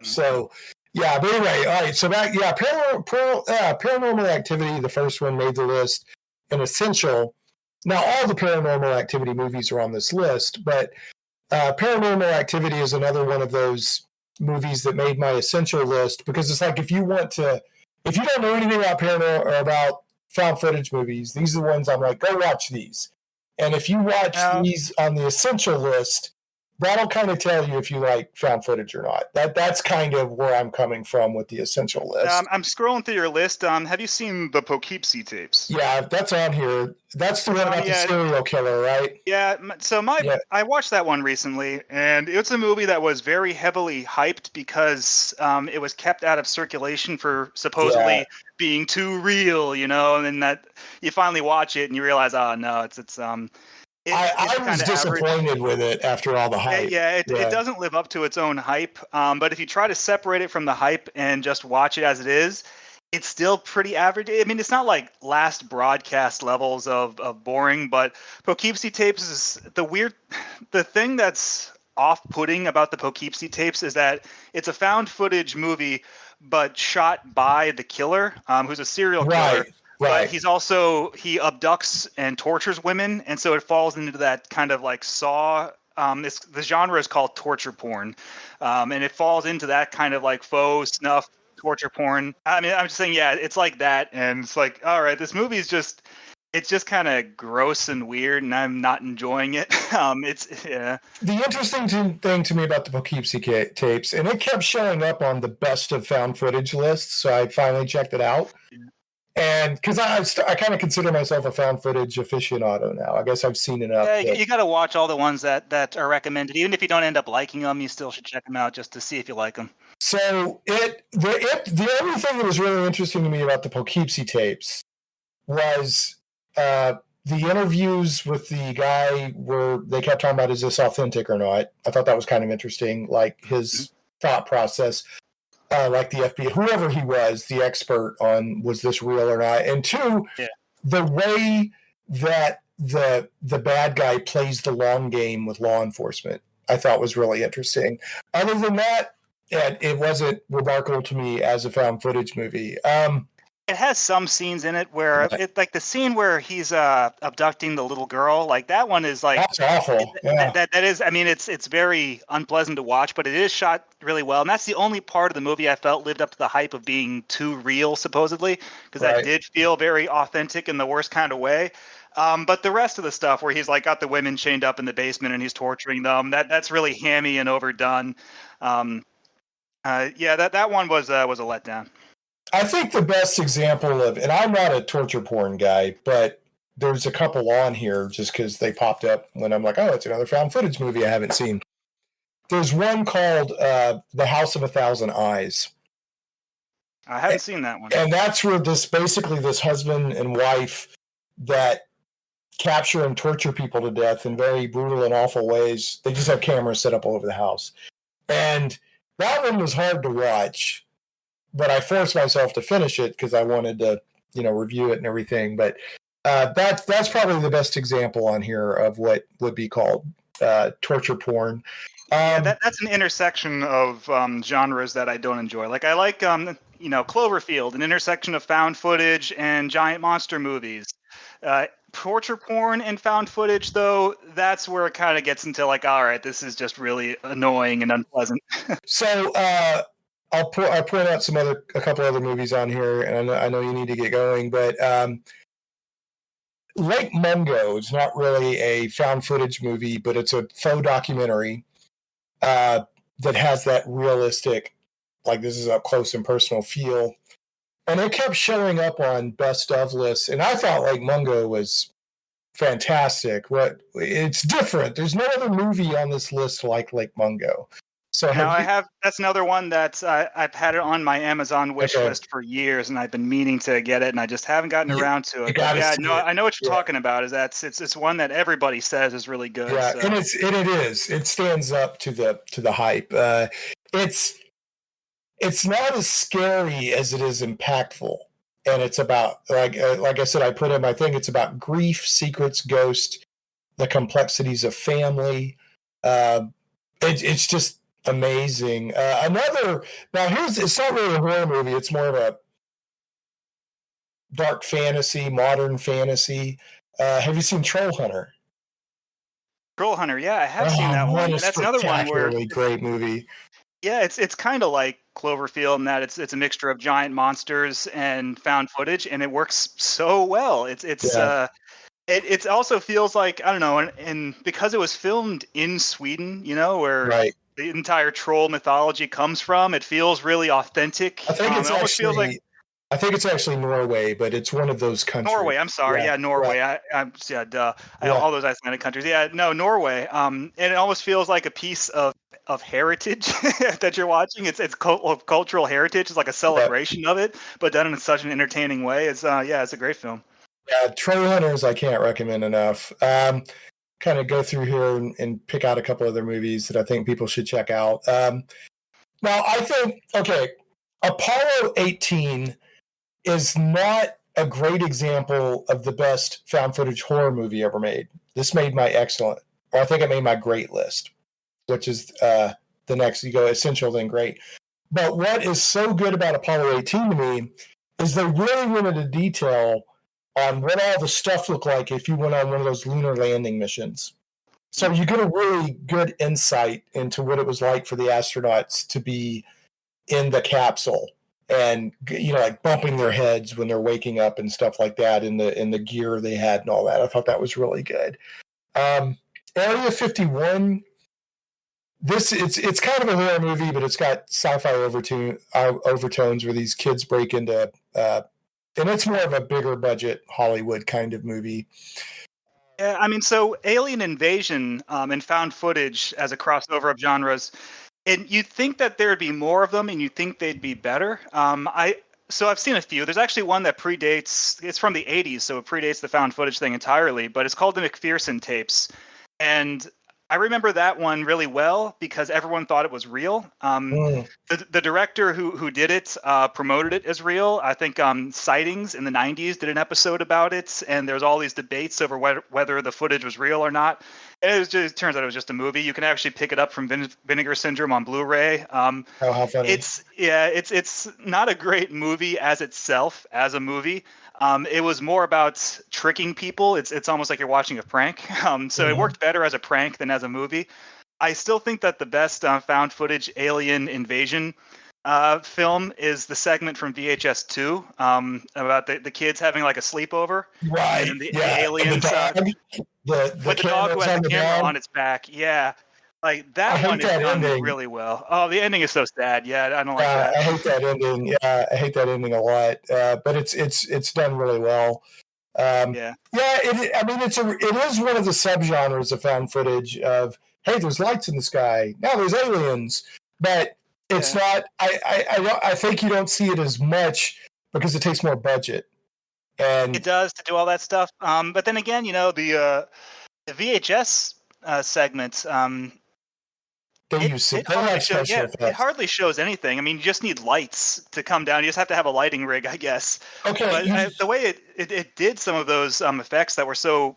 So. Yeah, but anyway, all right. So Paranormal Activity, the first one made the list, and Essential. Now, all the Paranormal Activity movies are on this list, but Paranormal Activity is another one of those movies that made my Essential list, because it's like if you don't know anything about paranormal or about found footage movies, these are the ones I'm like, go watch these. And if you watch these on the Essential list, that'll kind of tell you if you like found footage or not. That's kind of where I'm coming from with the Essential list. I'm scrolling through your list. Have you seen the Poughkeepsie tapes? Yeah, that's on here. That's the one about the serial killer, right? Yeah. So I watched that one recently, and it's a movie that was very heavily hyped because it was kept out of circulation for supposedly being too real, and then that you finally watch it and you realize, oh no, I was disappointed with it after all the hype. It doesn't live up to its own hype. But if you try to separate it from the hype and just watch it as it is, it's still pretty average. I mean, it's not like Last Broadcast levels of boring, but Poughkeepsie Tapes is the thing that's off-putting about the Poughkeepsie Tapes is that it's a found footage movie, but shot by the killer, who's a serial killer. But he abducts and tortures women, and so it falls into that kind of like Saw. The genre is called torture porn, and it falls into that kind of like faux snuff torture porn. I mean, I'm just saying, it's like that, and it's like, all right, this movie is just kind of gross and weird, and I'm not enjoying it. The interesting thing to me about the Poughkeepsie Tapes, and it kept showing up on the best of found footage lists, so I finally checked it out. And because I kind of consider myself a found footage aficionado now. I guess I've seen enough. Yeah, you got to watch all the ones that are recommended. Even if you don't end up liking them, you still should check them out just to see if you like them. So the only thing that was really interesting to me about the Poughkeepsie Tapes was the interviews with the guy where they kept talking about, is this authentic or not? I thought that was kind of interesting, like his thought process. Like the FBI, whoever he was, the expert on was this real or not. And two, the way that the bad guy plays the long game with law enforcement, I thought was really interesting. Other than that, it wasn't remarkable to me as a found footage movie. It has some scenes in it where like the scene where he's abducting the little girl, like that one is like that's awful. That is, I mean, it's very unpleasant to watch, but it is shot really well, and that's the only part of the movie I felt lived up to the hype of being too real, supposedly, because that did feel very authentic in the worst kind of way. But the rest of the stuff where he's like got the women chained up in the basement and he's torturing them, that's really hammy and overdone. That one was a letdown. I think the best example of, and I'm not a torture porn guy, but there's a couple on here just because they popped up when I'm like, oh, it's another found footage movie I haven't seen. There's one called The House of a Thousand Eyes. I haven't seen that one. And that's where basically this husband and wife that capture and torture people to death in very brutal and awful ways. They just have cameras set up all over the house. And that one was hard to watch, but I forced myself to finish it because I wanted to, review it and everything. But that's probably the best example on here of what would be called torture porn. That's an intersection of genres that I don't enjoy. Like I like Cloverfield, an intersection of found footage and giant monster movies. Torture porn and found footage, though, that's where it kind of gets into like, all right, this is just really annoying and unpleasant. So I'll point out a couple other movies on here, and I know you need to get going, but Lake Mungo is not really a found footage movie, but it's a faux documentary that has that realistic, like this is up close and personal feel. And it kept showing up on best of lists, and I thought Lake Mungo was fantastic. It's different. There's no other movie on this list like Lake Mungo. So that's another one that I've had it on my Amazon wish list for years, and I've been meaning to get it, and I just haven't gotten around to it. I know what you're talking about. Is that it's one that everybody says is really good. Yeah, so. and it is. It stands up to the hype. It's not as scary as it is impactful, and it's about like I said, I put in my thing. It's about grief, secrets, ghost, the complexities of family. It's just amazing. It's not really a horror movie. It's more of a dark fantasy, modern fantasy. Have you seen Troll Hunter? Troll Hunter, yeah, I have seen that one. That's another one where great movie. Yeah, it's kind of like Cloverfield in that it's a mixture of giant monsters and found footage, and it works so well. It also feels like, I don't know, and because it was filmed in Sweden, where the entire troll mythology comes from, it feels really authentic. I think it's actually Norway, but it's one of those countries. Norway, I'm sorry. Yeah, Norway. Duh. All those Icelandic countries. Yeah, no, Norway. And it almost feels like a piece of heritage that you're watching. It's cultural heritage. It's like a celebration of it, but done in such an entertaining way. It's a great film. Yeah, Troll Hunters I can't recommend enough. Kind of go through here and pick out a couple other movies that I think people should check out. Now, I think, Apollo 18 is not a great example of the best found footage horror movie ever made. This made my I think it made my great list, which is the next. You go essential, then great. But what is so good about Apollo 18 to me is they really went into detail on what all the stuff looked like if you went on one of those lunar landing missions. So you get a really good insight into what it was like for the astronauts to be in the capsule and, like bumping their heads when they're waking up and stuff like that in the gear they had and all that. I thought that was really good. Area 51, it's kind of a horror movie, but it's got sci-fi overtones where these kids break into and it's more of a bigger budget Hollywood kind of movie. Yeah, I mean, so alien invasion and found footage as a crossover of genres, and you'd think that there'd be more of them, and you'd think they'd be better. So I've seen a few. There's actually one that predates. It's from the '80s, so it predates the found footage thing entirely. But it's called the McPherson tapes, and I remember that one really well because everyone thought it was real. The director who did it promoted it as real. I think Sightings in the 90s did an episode about it, and there was all these debates over whether the footage was real or not. And it turns out it was just a movie. You can actually pick it up from Vinegar Syndrome on Blu-ray. How funny! It's not a great movie as itself as a movie. It was more about tricking people. It's almost like you're watching a prank. So it worked better as a prank than as a movie. I still think that the best found footage alien invasion film is the segment from VHS 2 about the kids having like a sleepover. Right. And the aliens the with the dog who has the camera on its back. Yeah. Like I that one hate is that done ending. really well. Oh, the ending is so sad. Yeah, I don't like that. I hate that ending. Yeah, I hate that ending a lot. But it's done really well. Yeah. Yeah, I mean, it is one of the subgenres of found footage of, hey, there's lights in the sky. Now there's aliens, but it's Yeah. not. I think you don't see it as much because it takes more budget. It And does to do all that stuff. But then again, the VHS segments, they use it they hardly like shows. special Yeah, it effects. hardly shows anything. I mean, you just need lights to come down. You just have to have a lighting rig, I guess. Okay, But the way it did some of those effects that were so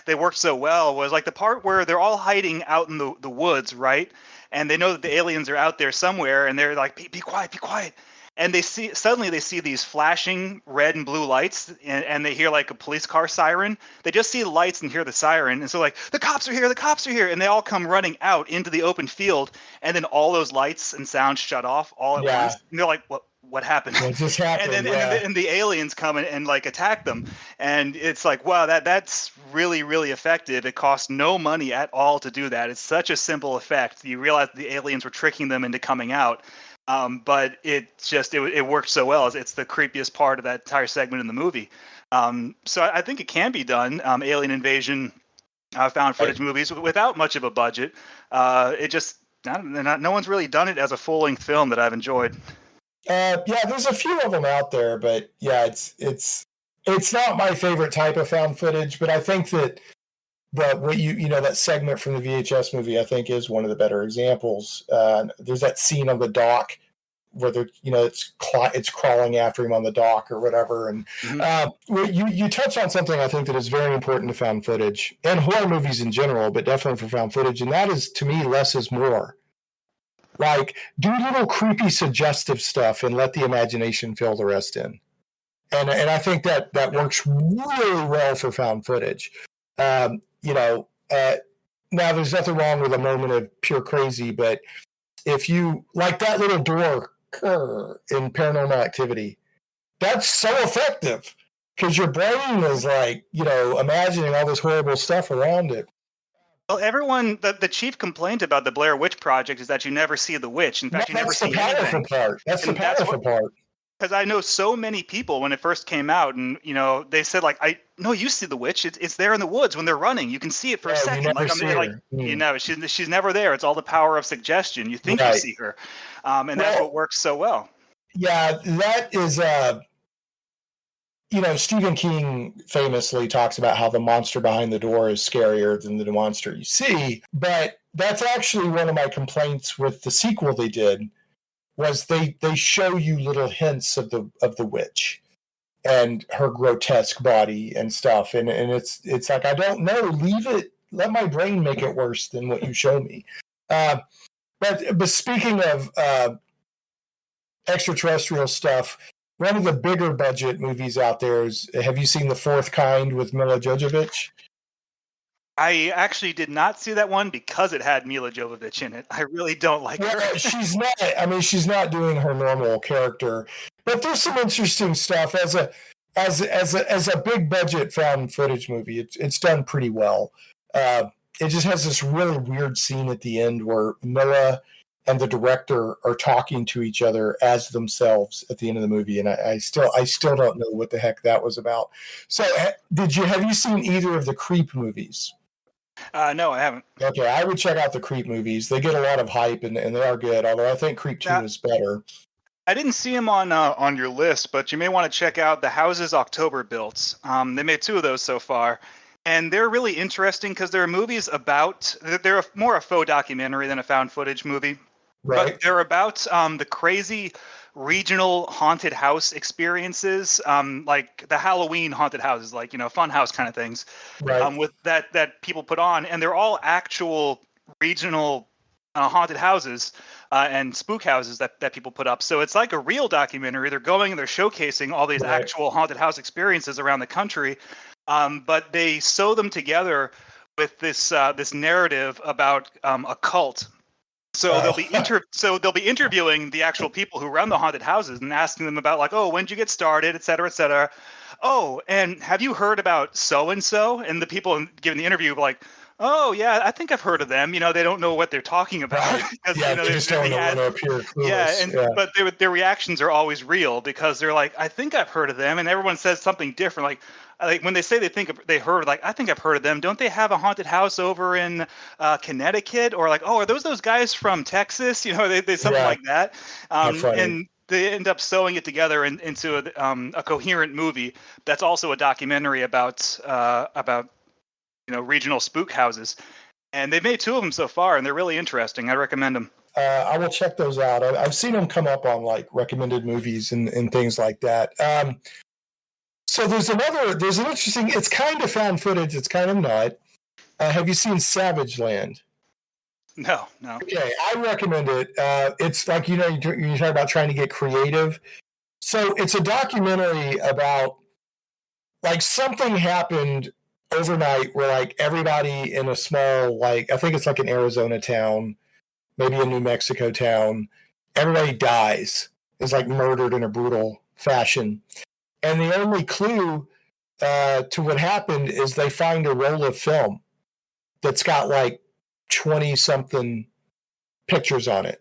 they worked so well was like the part where they're all hiding out in the woods, right? And they know that the aliens are out there somewhere, and they're like, be quiet, be quiet. And suddenly they see these flashing red and blue lights, and they hear like a police car siren. They just see the lights and hear the siren, and so like the cops are here, the cops are here, and they all come running out into the open field, and then all those lights and sounds shut off all at yeah, once, and they're like, what happened? what just and happened? then and then Yeah, the, and the aliens come and like attack them, and it's like, wow, that's really really effective. It costs no money at all to do that. It's such a simple effect. You realize the aliens were tricking them into coming out, but it worked so well. It's the creepiest part of that entire segment in the movie. So I think it can be done. Alien invasion, found footage movies without much of a budget. It just no one's really done it as a full length film that I've enjoyed. yeah. There's a few of them out there, but yeah, it's not my favorite type of found footage. But I think that what that segment from the VHS movie, I think, is one of the better examples. There's that scene on the dock where it's crawling after him on the dock or whatever. And you touch on something I think that is very important to found footage and horror movies in general, but definitely for found footage, and that is, to me, less is more. Like, do little creepy, suggestive stuff and let the imagination fill the rest in. And I think that works really well for found footage. Now there's nothing wrong with a moment of pure crazy, but if you like that little door in Paranormal Activity, that's so effective because your brain is like, imagining all this horrible stuff around it. Well, everyone, the chief complaint about the Blair Witch Project is that you never see the witch. In fact, you never see anything. That's the And that's powerful part. Because I know so many people when it first came out, and they said like, no, you see the witch. It's there in the woods when they're runing. You can see it for a second. You never see her. She's never there. It's all the power of suggestion. You think you see her, and that's what works so well. Yeah, that is. Stephen King famously talks about how the monster behind the door is scarier than the monster you see. But that's actually one of my complaints with the sequel they did, was they show you little hints of the witch and her grotesque body and stuff. And it's like, I don't know, leave it, let my brain make it worse than what you show me. But speaking of extraterrestrial stuff, one of the bigger budget movies out there is, have you seen The Fourth Kind with Mila Jovovich? I actually did not see that one because it had Mila Jovovich in it. I really don't like her. She's not doing her normal character, but there's some interesting stuff as a big budget found footage movie. It's done pretty well. It just has this really weird scene at the end where Mila and the director are talking to each other as themselves at the end of the movie, and I still don't know what the heck that was about. So, have you seen either of the Creep movies? No, I haven't. Okay, I would check out the Creep movies. They get a lot of hype, and they are good, although I think Creep 2 is better. I didn't see them on your list, but you may want to check out The Houses October Built. They made 2 of those so far, and they're really interesting because they're movies about, they're more a faux documentary than a found footage movie. Right. But they're about the crazy regional haunted house experiences, like the Halloween haunted houses, like fun house kind of things, right. With that people put on, and they're all actual regional haunted houses and spook houses that people put up. So it's like a real documentary. They're going and they're showcasing all these actual haunted house experiences around the country, but they sew them together with this narrative about a cult. So they'll be interviewing the actual people who run the haunted houses and asking them about like, oh, when did you get started, et cetera, et cetera. Oh, and have you heard about so and so? And the people giving the interview like, oh yeah, I think I've heard of them. They don't know what they're talking about Right. because Yeah, they just don't want to appear clueless. but their reactions are always real because they're like, I think I've heard of them, and everyone says something different. Like when they say they heard, like, I think I've heard of them. Don't they have a haunted house over in Connecticut? Or like, oh, are those guys from Texas? They something like that. Funny. And they end up sewing it together into a coherent movie that's also a documentary about regional spook houses. And they've made 2 of them so far, and they're really interesting. I recommend them. I will check those out. I've seen them come up on like recommended movies and things like that. So there's an interesting, it's kind of found footage, it's kind of not. Have you seen Savage Land? No. Okay, I recommend it. It's like, you talk about trying to get creative. So it's a documentary about like something happened overnight where like everybody in a small, like, I think it's like an Arizona town, maybe a New Mexico town, everybody dies, is like murdered in a brutal fashion. And the only clue to what happened is they find a roll of film that's got like 20-something pictures on it.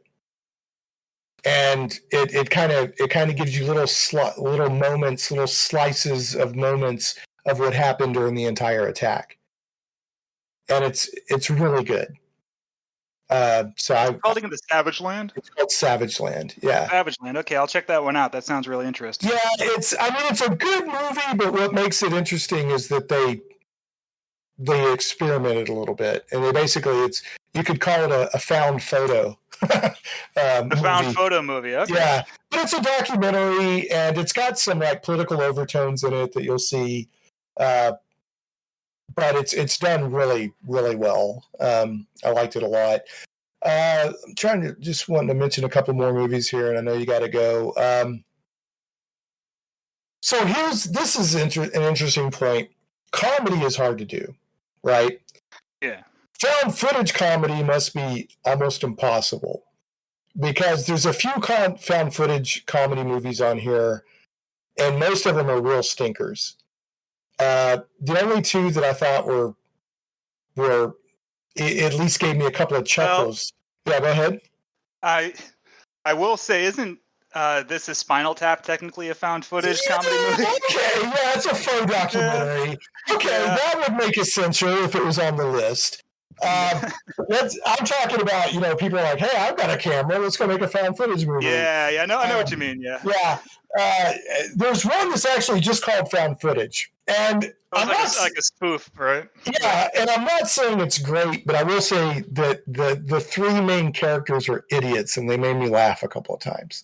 And it kind of gives you little moments, little slices of moments of what happened during the entire attack. And it's really good. So I'm calling it the Savage Land. It's called Savage Land. Yeah. Savage Land. Okay, I'll check that one out. That sounds really interesting. Yeah, it's a good movie, but what makes it interesting is that they experimented a little bit, and you could call it a found photo. Found photo movie. Okay. Yeah, but it's a documentary, and it's got some like political overtones in it that you'll see. But it's done really, really well. I liked it a lot. I'm wanting to mention a couple more movies here, and I know you got to go. So this is an interesting point. Comedy is hard to do, right? Yeah. Found footage comedy must be almost impossible because there's a few found footage comedy movies on here, and most of them are real stinkers. The only 2 that I thought were at least gave me a couple of chuckles. Yeah, go ahead. I will say, isn't this is Spinal Tap technically a found footage comedy movie? Okay, yeah, it's a faux documentary. Okay, that would make it sensual if it was on the list. I'm talking about, people are like, hey, I've got a camera, let's go make a found footage movie. Yeah, I know what you mean. Yeah. There's one that's actually just called found footage, and I'm not like a spoof, right? Yeah, and I'm not saying it's great, but I will say that the 3 main characters are idiots, and they made me laugh a couple of times.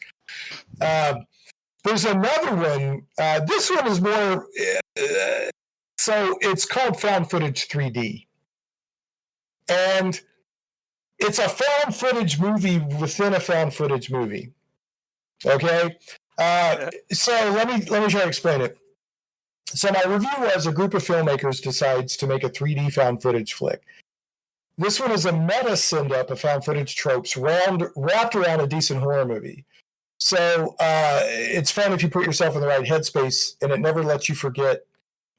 There's another one. This one is more. So it's called Found Footage 3D. And it's a found footage movie within a found footage movie. Okay? So let me try to explain it. So my review was a group of filmmakers decides to make a 3D found footage flick. This one is a meta send-up of found footage tropes wrapped around a decent horror movie. So it's fun if you put yourself in the right headspace, and it never lets you forget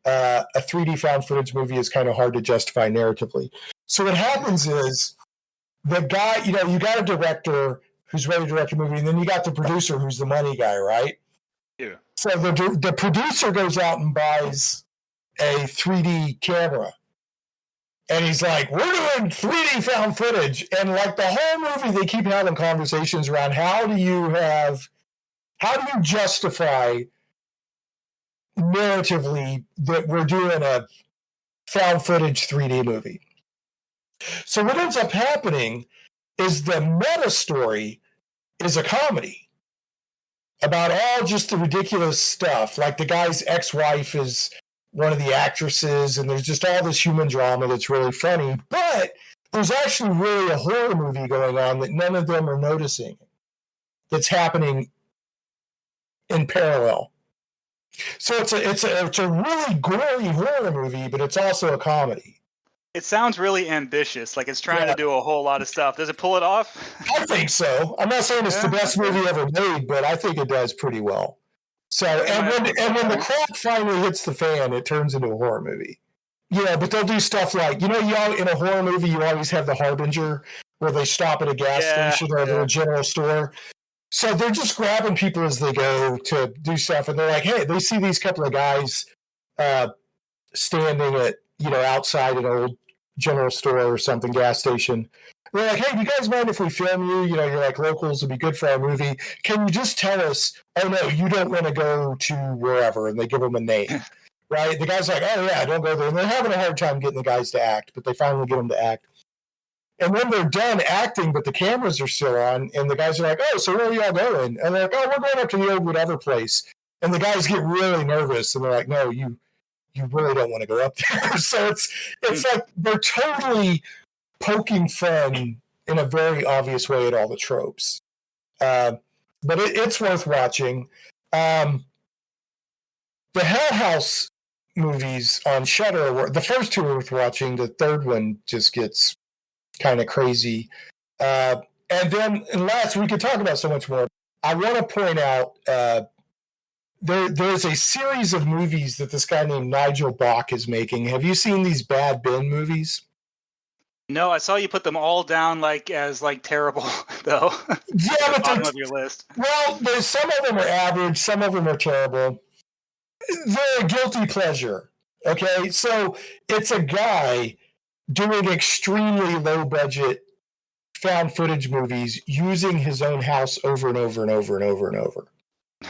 a 3D found footage movie is kind of hard to justify narratively. So what happens is the guy, you got a director who's ready to direct a movie, and then you got the producer who's the money guy, right? Yeah. So the producer goes out and buys a 3D camera. And he's like, we're doing 3D found footage. And like the whole movie, they keep having conversations around how do you justify narratively that we're doing a found footage 3D movie. So what ends up happening is the meta story is a comedy about all just the ridiculous stuff. Like the guy's ex-wife is one of the actresses, and there's just all this human drama that's really funny. But there's actually really a horror movie going on that none of them are noticing that's happening in parallel. So it's a really gory horror movie, but it's also a comedy. It sounds really ambitious, like it's trying to do a whole lot of stuff. Does it pull it off? I think so. I'm not saying it's the best movie ever made, but I think it does pretty well. So, and when the crap finally hits the fan, it turns into a horror movie. but they'll do stuff like, you in a horror movie, you always have the harbinger where they stop at a gas station or a little general store. So they're just grabbing people as they go to do stuff. And they're like, hey, they see these couple of guys standing at, outside an old general store or something, gas station. They're like, hey, do you guys mind if we film you? You're like, locals would be good for our movie. Can you just tell us, oh, no, you don't want to go to wherever? And they give them a name, right? The guy's like, oh, yeah, don't go there. And they're having a hard time getting the guys to act, but they finally get them to act. And then they're done acting, but the cameras are still on. And the guys are like, oh, so where are y'all going? And they're like, oh, we're going up to the old whatever place. And the guys get really nervous. And they're like, no, you really don't want to go up there. So it's like they're totally poking fun in a very obvious way at all the tropes. But it's worth watching. The Hell House movies on Shudder, the first two are worth watching. The third one just gets kind of crazy. And then last, we could talk about so much more. I want to point out there's a series of movies that this guy named Nigel Bach is making. Have you seen these Bad Ben movies? No, I saw you put them all down as terrible though. Yeah, but bottom of your list. Well, there's some of them are average, some of them are terrible. They're a guilty pleasure. Okay, so it's a guy doing extremely low budget found footage movies using his own house over and over and over and over and over.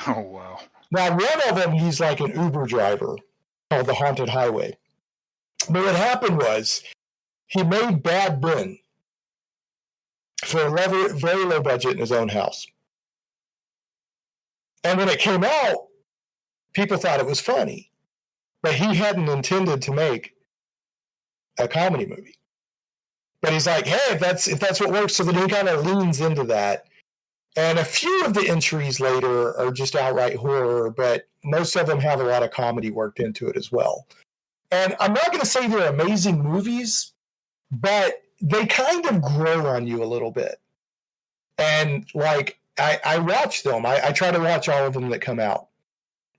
Oh wow. Now, one of them, he's like an Uber driver called The Haunted Highway. But what happened was he made Bad Ben for a very low budget in his own house. And when it came out, people thought it was funny. But he hadn't intended to make a comedy movie. But he's like, hey, if that's what works, so then he kind of leans into that. And a few of the entries later are just outright horror, but most of them have a lot of comedy worked into it as well. And I'm not going to say they're amazing movies, but they kind of grow on you a little bit. And I watch them. I try to watch all of them that come out.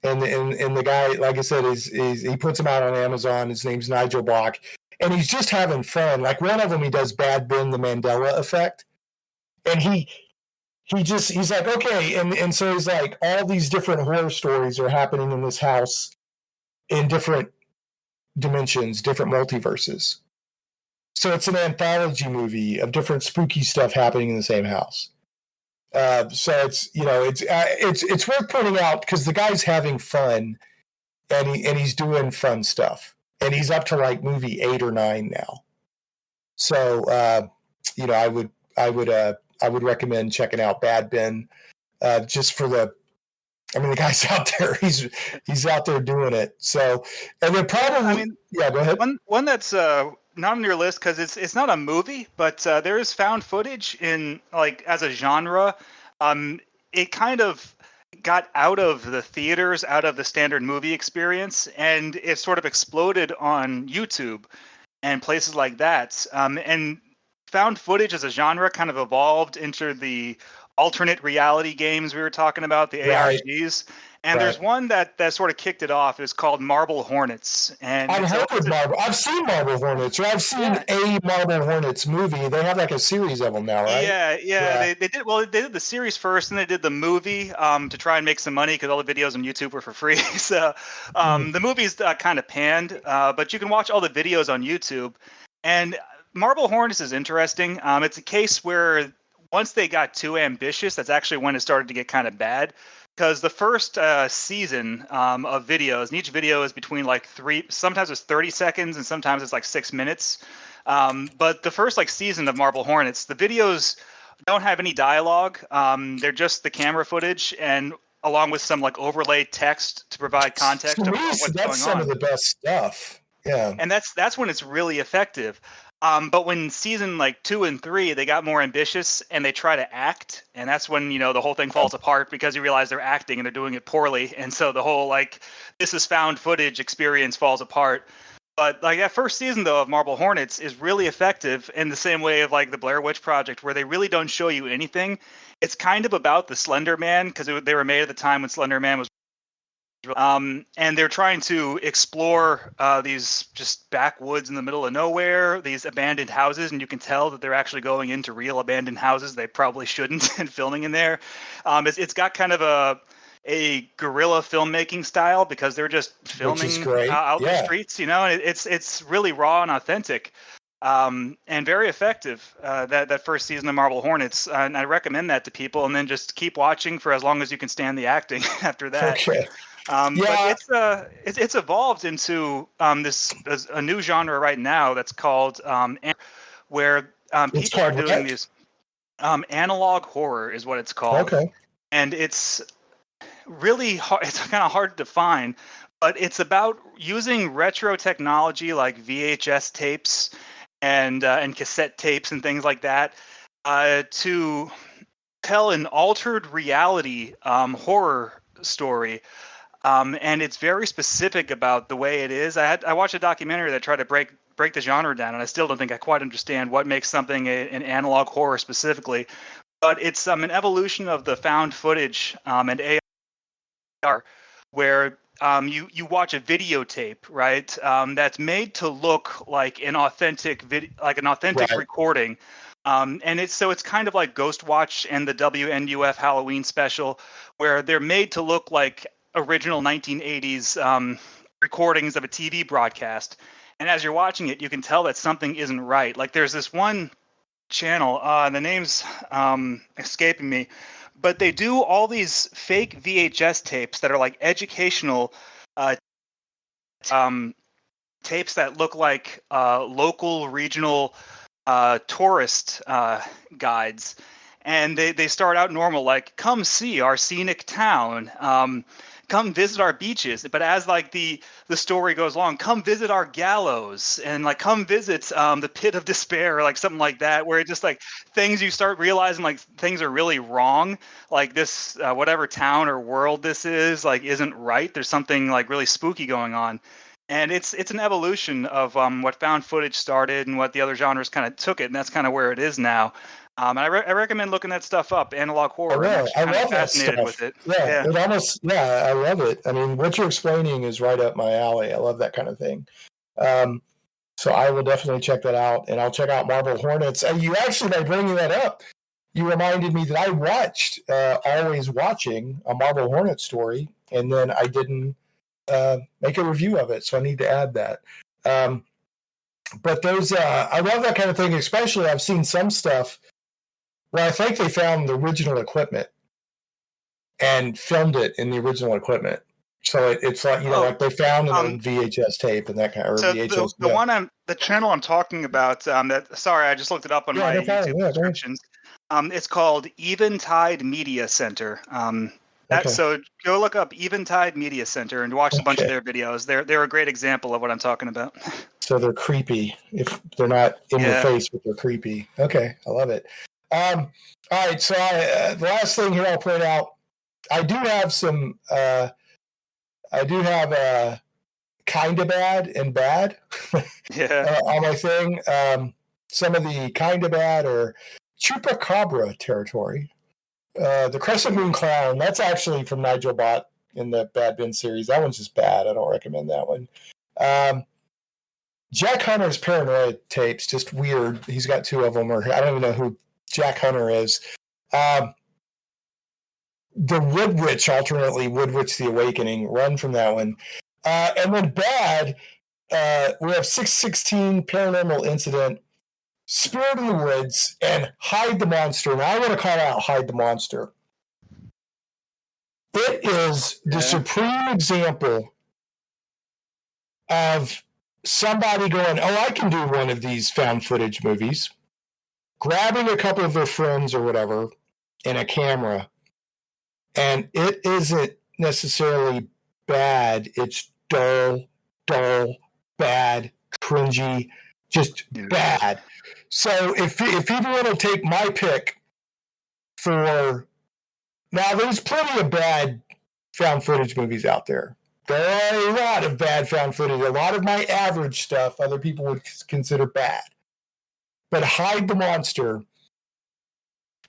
And the guy, like I said, he puts them out on Amazon. His name's Nigel Bach. And he's just having fun. Like one of them, he does Bad Ben, the Mandela Effect. And he's like, okay. And so he's like, all these different horror stories are happening in this house in different dimensions, different multiverses. So it's an anthology movie of different spooky stuff happening in the same house. So it's worth pointing out because the guy's having fun and he's doing fun stuff. And he's up to movie 8 or 9 now. So I would recommend checking out Bad Ben just for the guy's out there. He's out there doing it. So, and then probably, go ahead. One that's not on your list because it's not a movie, but there is found footage in as a genre. It kind of got out of the theaters, out of the standard movie experience, and it sort of exploded on YouTube and places like that. And found footage as a genre kind of evolved into the alternate reality games we were talking about, the ARGs. And there's one that sort of kicked it off. It's called Marble Hornets. And I've seen Marble Hornets, or I've seen a Marble Hornets movie. They have a series of them now, right? Yeah. They did the series first, and they did the movie to try and make some money because all the videos on YouTube were for free. So the movie's kind of panned, but you can watch all the videos on YouTube. And Marble Hornets is interesting. It's a case where once they got too ambitious, that's actually when it started to get kind of bad. Because the first season of videos, and each video is between sometimes it's 30 seconds and sometimes it's 6 minutes. But the first season of Marble Hornets, the videos don't have any dialogue. They're just the camera footage and along with some overlay text to provide context of what's going on. That's some of the best stuff. Yeah. And that's when it's really effective. But when season 2 and 3, they got more ambitious and they try to act. And that's when, the whole thing falls apart because you realize they're acting and they're doing it poorly. And so the whole, this is found footage experience falls apart. But that first season, though, of Marble Hornets is really effective in the same way of the Blair Witch Project, where they really don't show you anything. It's kind of about the Slender Man because they were made at the time when Slender Man was and they're trying to explore these just backwoods in the middle of nowhere, these abandoned houses, and you can tell that they're actually going into real abandoned houses they probably shouldn't and filming in there. It's got kind of a guerrilla filmmaking style because they're just Which is filming great. out in the Yeah. streets, and it's really raw and authentic. And very effective. That first season of Marble Hornets, and I recommend that to people. And then just keep watching for as long as you can stand the acting after that. Okay. But it's evolved into a new genre right now that's called where It's people are called doing what? these analog horror is what it's called, Okay. and it's really hard. It's kind of hard to define, but it's about using retro technology like VHS tapes and cassette tapes and things like that to tell an altered reality horror story. And it's very specific about the way it is. I watched a documentary that tried to break the genre down, and I still don't think I quite understand what makes something an analog horror specifically. But it's an evolution of the found footage and AR, where you watch a videotape, right? That's made to look like an authentic Right. recording. And it's kind of like Ghost Watch and the WNUF Halloween special, where they're made to look like original 1980s recordings of a TV broadcast. And as you're watching it, you can tell that something isn't right. Like there's this one channel, the name's escaping me, but they do all these fake VHS tapes that are like educational tapes that look like local, regional tourist guides. And they start out normal, like, come see our scenic town, come visit our beaches. But as like the story goes along, come visit our gallows, and like come visit the pit of despair, or like something like that, where it just like things you start realizing like things are really wrong. Like this whatever town or world this is like isn't right. There's something like really spooky going on. And it's an evolution of what found footage started and what the other genres kind of took it, and that's kind of where it is now. And I recommend looking that stuff up, analog I horror. I'm will. actually I kind of love that fascinated stuff. with it. Yeah. It almost. Yeah. I love it. I mean, what you're explaining is right up my alley. I love that kind of thing. So I will definitely check that out, and I'll check out Marble Hornets. You actually, by bringing that up, you reminded me that I watched Always Watching, a Marble Hornet story, and then I didn't make a review of it, so I need to add that. But those, I love that kind of thing. Especially, I've seen some stuff where I think they found the original equipment and filmed it in the original equipment. So it's like like they found it on VHS tape and that kind of. So VHS, the channel I'm talking about, sorry, I just looked it up on my YouTube subscriptions. It's called Eventide Media Center. So go look up Eventide Media Center and watch a bunch of their videos. They're a great example of what I'm talking about. So they're creepy. If they're not in your face, but they're creepy. Okay, I love it. All right, so the last thing here I'll point out, I do have some. Kind of bad and bad on my thing. Some of the kind of bad are Chupacabra territory. The Crescent Moon Clown, that's actually from Nigel Bott in the Bad Bin series. That one's just bad. I don't recommend that one. Jack Hunter's Paranoid tapes, just weird. He's got two of them, or I don't even know who Jack Hunter is. The Wood Witch, alternately Wood Witch the Awakening, run from that one. And then bad, we have 616 Paranormal Incident, Spirit in the Woods, and Hide the Monster. Now I want to call out Hide the Monster. It is the supreme example of somebody going, I can do one of these found footage movies, grabbing a couple of their friends or whatever and a camera. And it isn't necessarily bad. It's dull, bad, cringy, just bad. So if people want to take my pick for... Now, there's plenty of bad found footage movies out there. There are a lot of bad found footage. A lot of my average stuff other people would consider bad. But Hide the Monster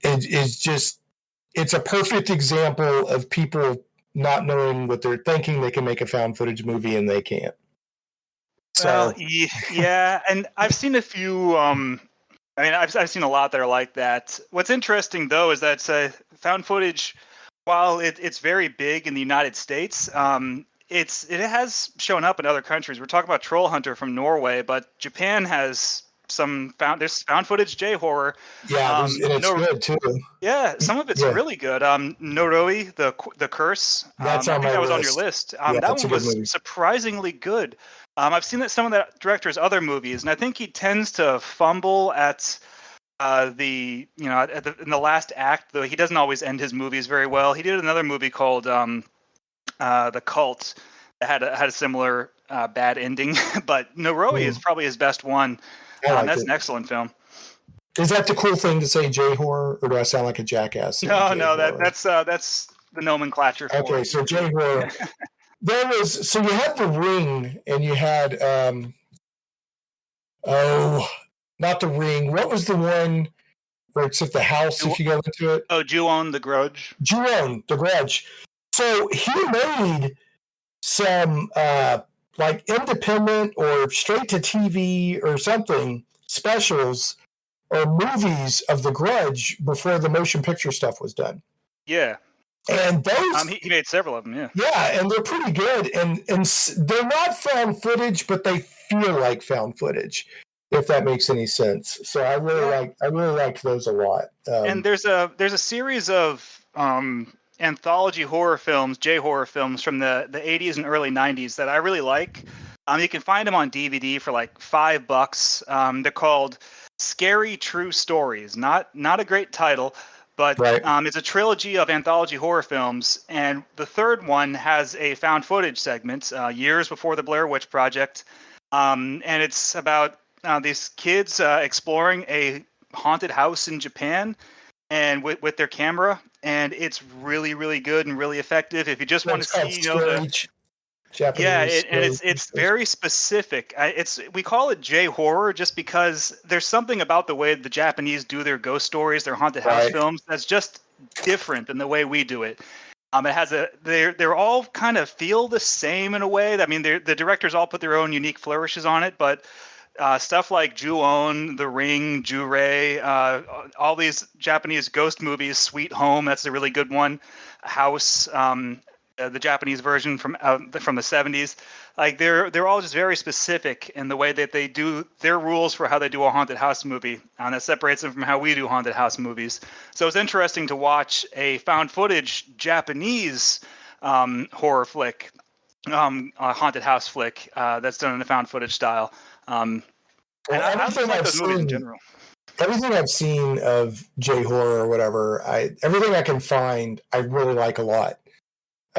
is just... It's a perfect example of people not knowing what they're thinking, they can make a found footage movie and they can't. Well, So yeah, and I've seen a few. I've seen a lot that are like that. What's interesting though is that found footage, while it's very big in the United States, it has shown up in other countries. We're talking about Troll Hunter from Norway, but Japan has there's found footage J horror. yeah, and it's good too. Yeah, some of it's Yeah. really good. Noroi, the Curse. That's I on think my that was on your list. list. Yeah, That that's a one good was movie. surprisingly good. I've seen that some of that director's other movies, and I think he tends to fumble at in the last act. Though he doesn't always end his movies very well. He did another movie called The Cult that had a similar bad ending. But Noroi is probably his best one. I liked That's it. an excellent film. Is that the cool thing to say J horror, or do I sound like a jackass? No, that's the nomenclature for okay. it. So J horror. So you had The Ring, and you had not The Ring. What was the one where it's at the house if you go into it? Oh, Ju-on the Grudge. Ju-on the Grudge. So he made some like independent or straight to TV or something specials or movies of The Grudge before the motion picture stuff was done. Yeah. And those he made several of them, yeah. Yeah, and they're pretty good, and they're not found footage, but they feel like found footage, if that makes any sense. So I really liked those a lot. And there's a series of anthology horror films, J horror films from the 80s and early 90s that I really like. You can find them on DVD for like $5. They're called Scary True Stories. Not a great title. But right. It's a trilogy of anthology horror films, and the third one has a found footage segment, years before the Blair Witch Project, and it's about these kids exploring a haunted house in Japan, and with their camera, and it's really, really good and really effective. If you just want to see, Japanese, it's very specific. We call it J horror just because there's something about the way the Japanese do their ghost stories, their haunted house films, that's just different than the way we do it. It has they're all kind of feel the same in a way. I mean, the directors all put their own unique flourishes on it, but stuff like Ju-on, The Ring, Ju-rei, all these Japanese ghost movies, Sweet Home, that's a really good one. House. The Japanese version from the 70s, like they're all just very specific in the way that they do their rules for how they do a haunted house movie, and that separates them from how we do haunted house movies. So it's interesting to watch a found footage Japanese horror flick, a haunted house flick that's done in a found footage style. And I just like those movies in general. Everything I've seen of J horror or whatever, everything I can find, I really like a lot.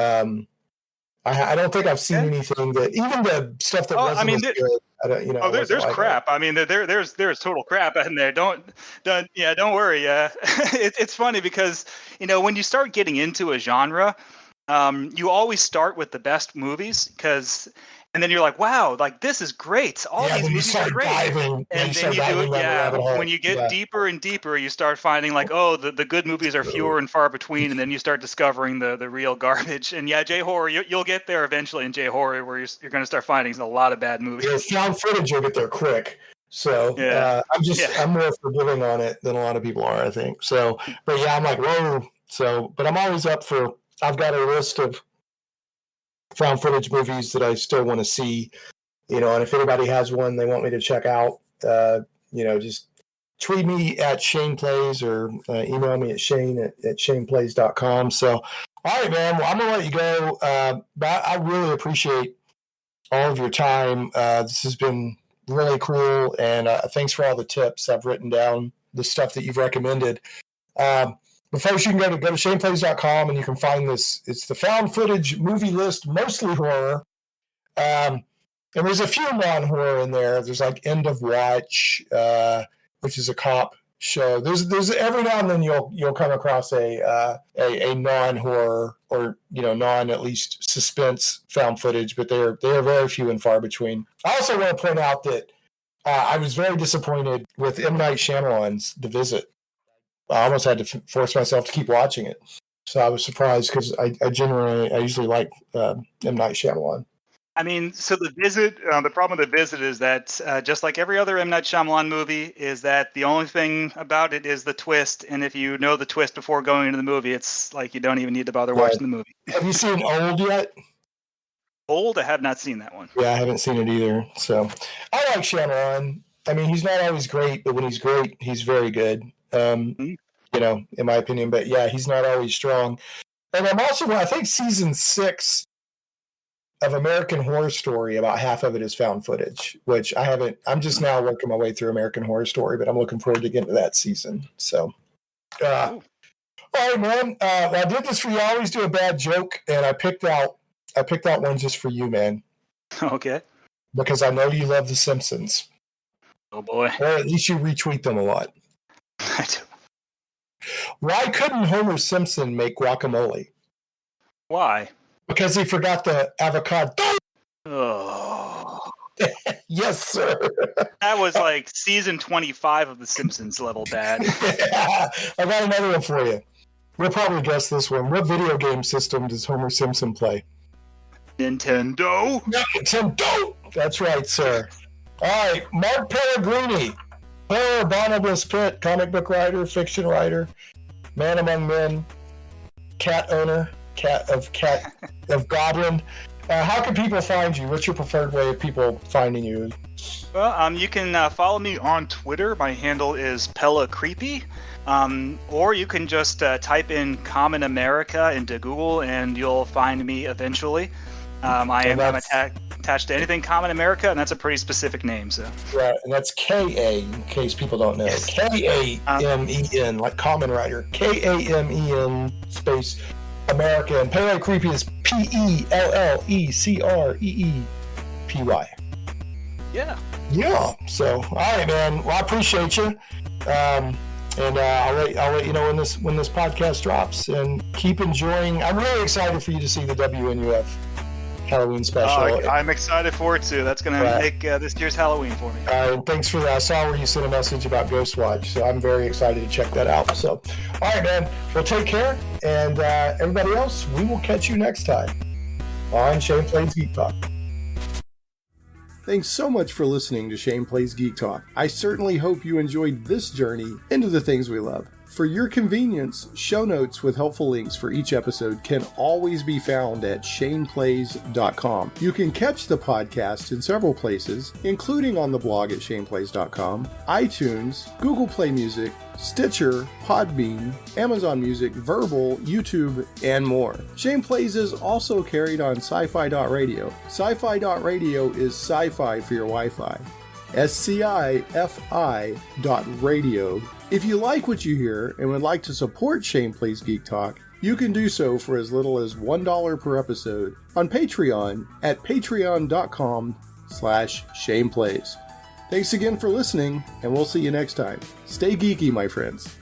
I don't think I've seen anything that, even the stuff that wasn't good. I don't, there's crap. I mean, there's total crap in there. Don't worry. Yeah, it's funny because when you start getting into a genre, you always start with the best movies and then you're like, wow, like this is great. All these movies are great. And then you do it. When you get deeper and deeper, you start finding like, oh, the good movies are fewer and far between, and then you start discovering the real garbage. And J horror, you'll get there eventually in J horror, where you're going to start finding a lot of bad movies. Yeah, found footage, you'll get there quick. So I'm more forgiving on it than a lot of people are, I think. So, but I'm like, whoa. So, but I'm always up for. I've got a list of found footage movies that I still want to see, and if anybody has one they want me to check out, just tweet me at Shane Plays or email me at Shane at shaneplays.com. So, all right, man. Well, I'm going to let you go. But I really appreciate all of your time. This has been really cool. And thanks for all the tips. I've written down the stuff that you've recommended. But first, you can go to shaneplays.com and you can find this. It's the found footage movie list, mostly horror. And there's a few non-horror in there. There's like End of Watch, which is a cop show. There's every now and then you'll come across a non-horror or non at least suspense found footage, but they're very few and far between. I also want to point out that I was very disappointed with M. Night Shyamalan's The Visit. I almost had to force myself to keep watching it. So I was surprised because I usually like M. Night Shyamalan. I mean, so The Visit, the problem with The Visit is that just like every other M. Night Shyamalan movie, is that the only thing about it is the twist. And if you know the twist before going into the movie, it's like you don't even need to bother watching the movie. Have you seen Old yet? Old? I have not seen that one. Yeah, I haven't seen it either. So I like Shyamalan. I mean, he's not always great, but when he's great, he's very good. You know, in my opinion. But yeah, he's not always strong. And I'm also, I think season 6 of American Horror Story, about half of it is found footage, which I haven't. I'm just now working my way through American Horror Story, but I'm looking forward to getting to that season. So, all right, man. I did this for you. I always do a bad joke, and I picked out one just for you, man. Okay. Because I know you love The Simpsons. Oh boy. Or at least you retweet them a lot. I do. Why couldn't Homer Simpson make guacamole? Why? Because he forgot the avocado. Oh. Yes, sir. That was like season 25 of The Simpsons level bad. I got another one for you. We'll probably guess this one. What video game system does Homer Simpson play? Nintendo. Nintendo. That's right, sir. All right, Mark Pellegrini, player of Bottomless Pit, comic book writer, fiction writer, man among men, cat owner, cat of Goblin. How can people find you? What's your preferred way of people finding you? Well, you can follow me on Twitter. My handle is Pellegrini. Or you can just type in Kamen America into Google and you'll find me eventually. I'm attached to anything Kamen America, and that's a pretty specific name. So right, and that's K-A, in case people don't know. Yes. K-A-M-E-N, like Kamen Rider. K-A-M-E-N space America. And Pele Creepy is P-E-L-L-E-C-R-E-E-P-Y. Yeah. Yeah. So, all right, man. Well, I appreciate you. And I'll let you know when this podcast drops. And keep enjoying. I'm really excited for you to see the WNUF Halloween special. I'm excited for it too. That's going to make this year's Halloween for me. Thanks for that. I saw where you sent a message about Ghostwatch, so I'm very excited to check that out. So, all right, man. Well, take care, and everybody else, we will catch you next time on Shane Plays Geek Talk. Thanks so much for listening to Shane Plays Geek Talk. I certainly hope you enjoyed this journey into the things we love. For your convenience, show notes with helpful links for each episode can always be found at shaneplays.com. You can catch the podcast in several places, including on the blog at shaneplays.com, iTunes, Google Play Music, Stitcher, Podbean, Amazon Music, Verbal, YouTube, and more. Shane Plays is also carried on sci-fi.radio. Sci-fi.radio is sci-fi for your Wi-Fi. SCIFI.radio. If you like what you hear and would like to support Shane Plays Geek Talk, you can do so for as little as $1 per episode on Patreon at patreon.com/ShanePlays. Thanks again for listening, and we'll see you next time. Stay geeky, my friends.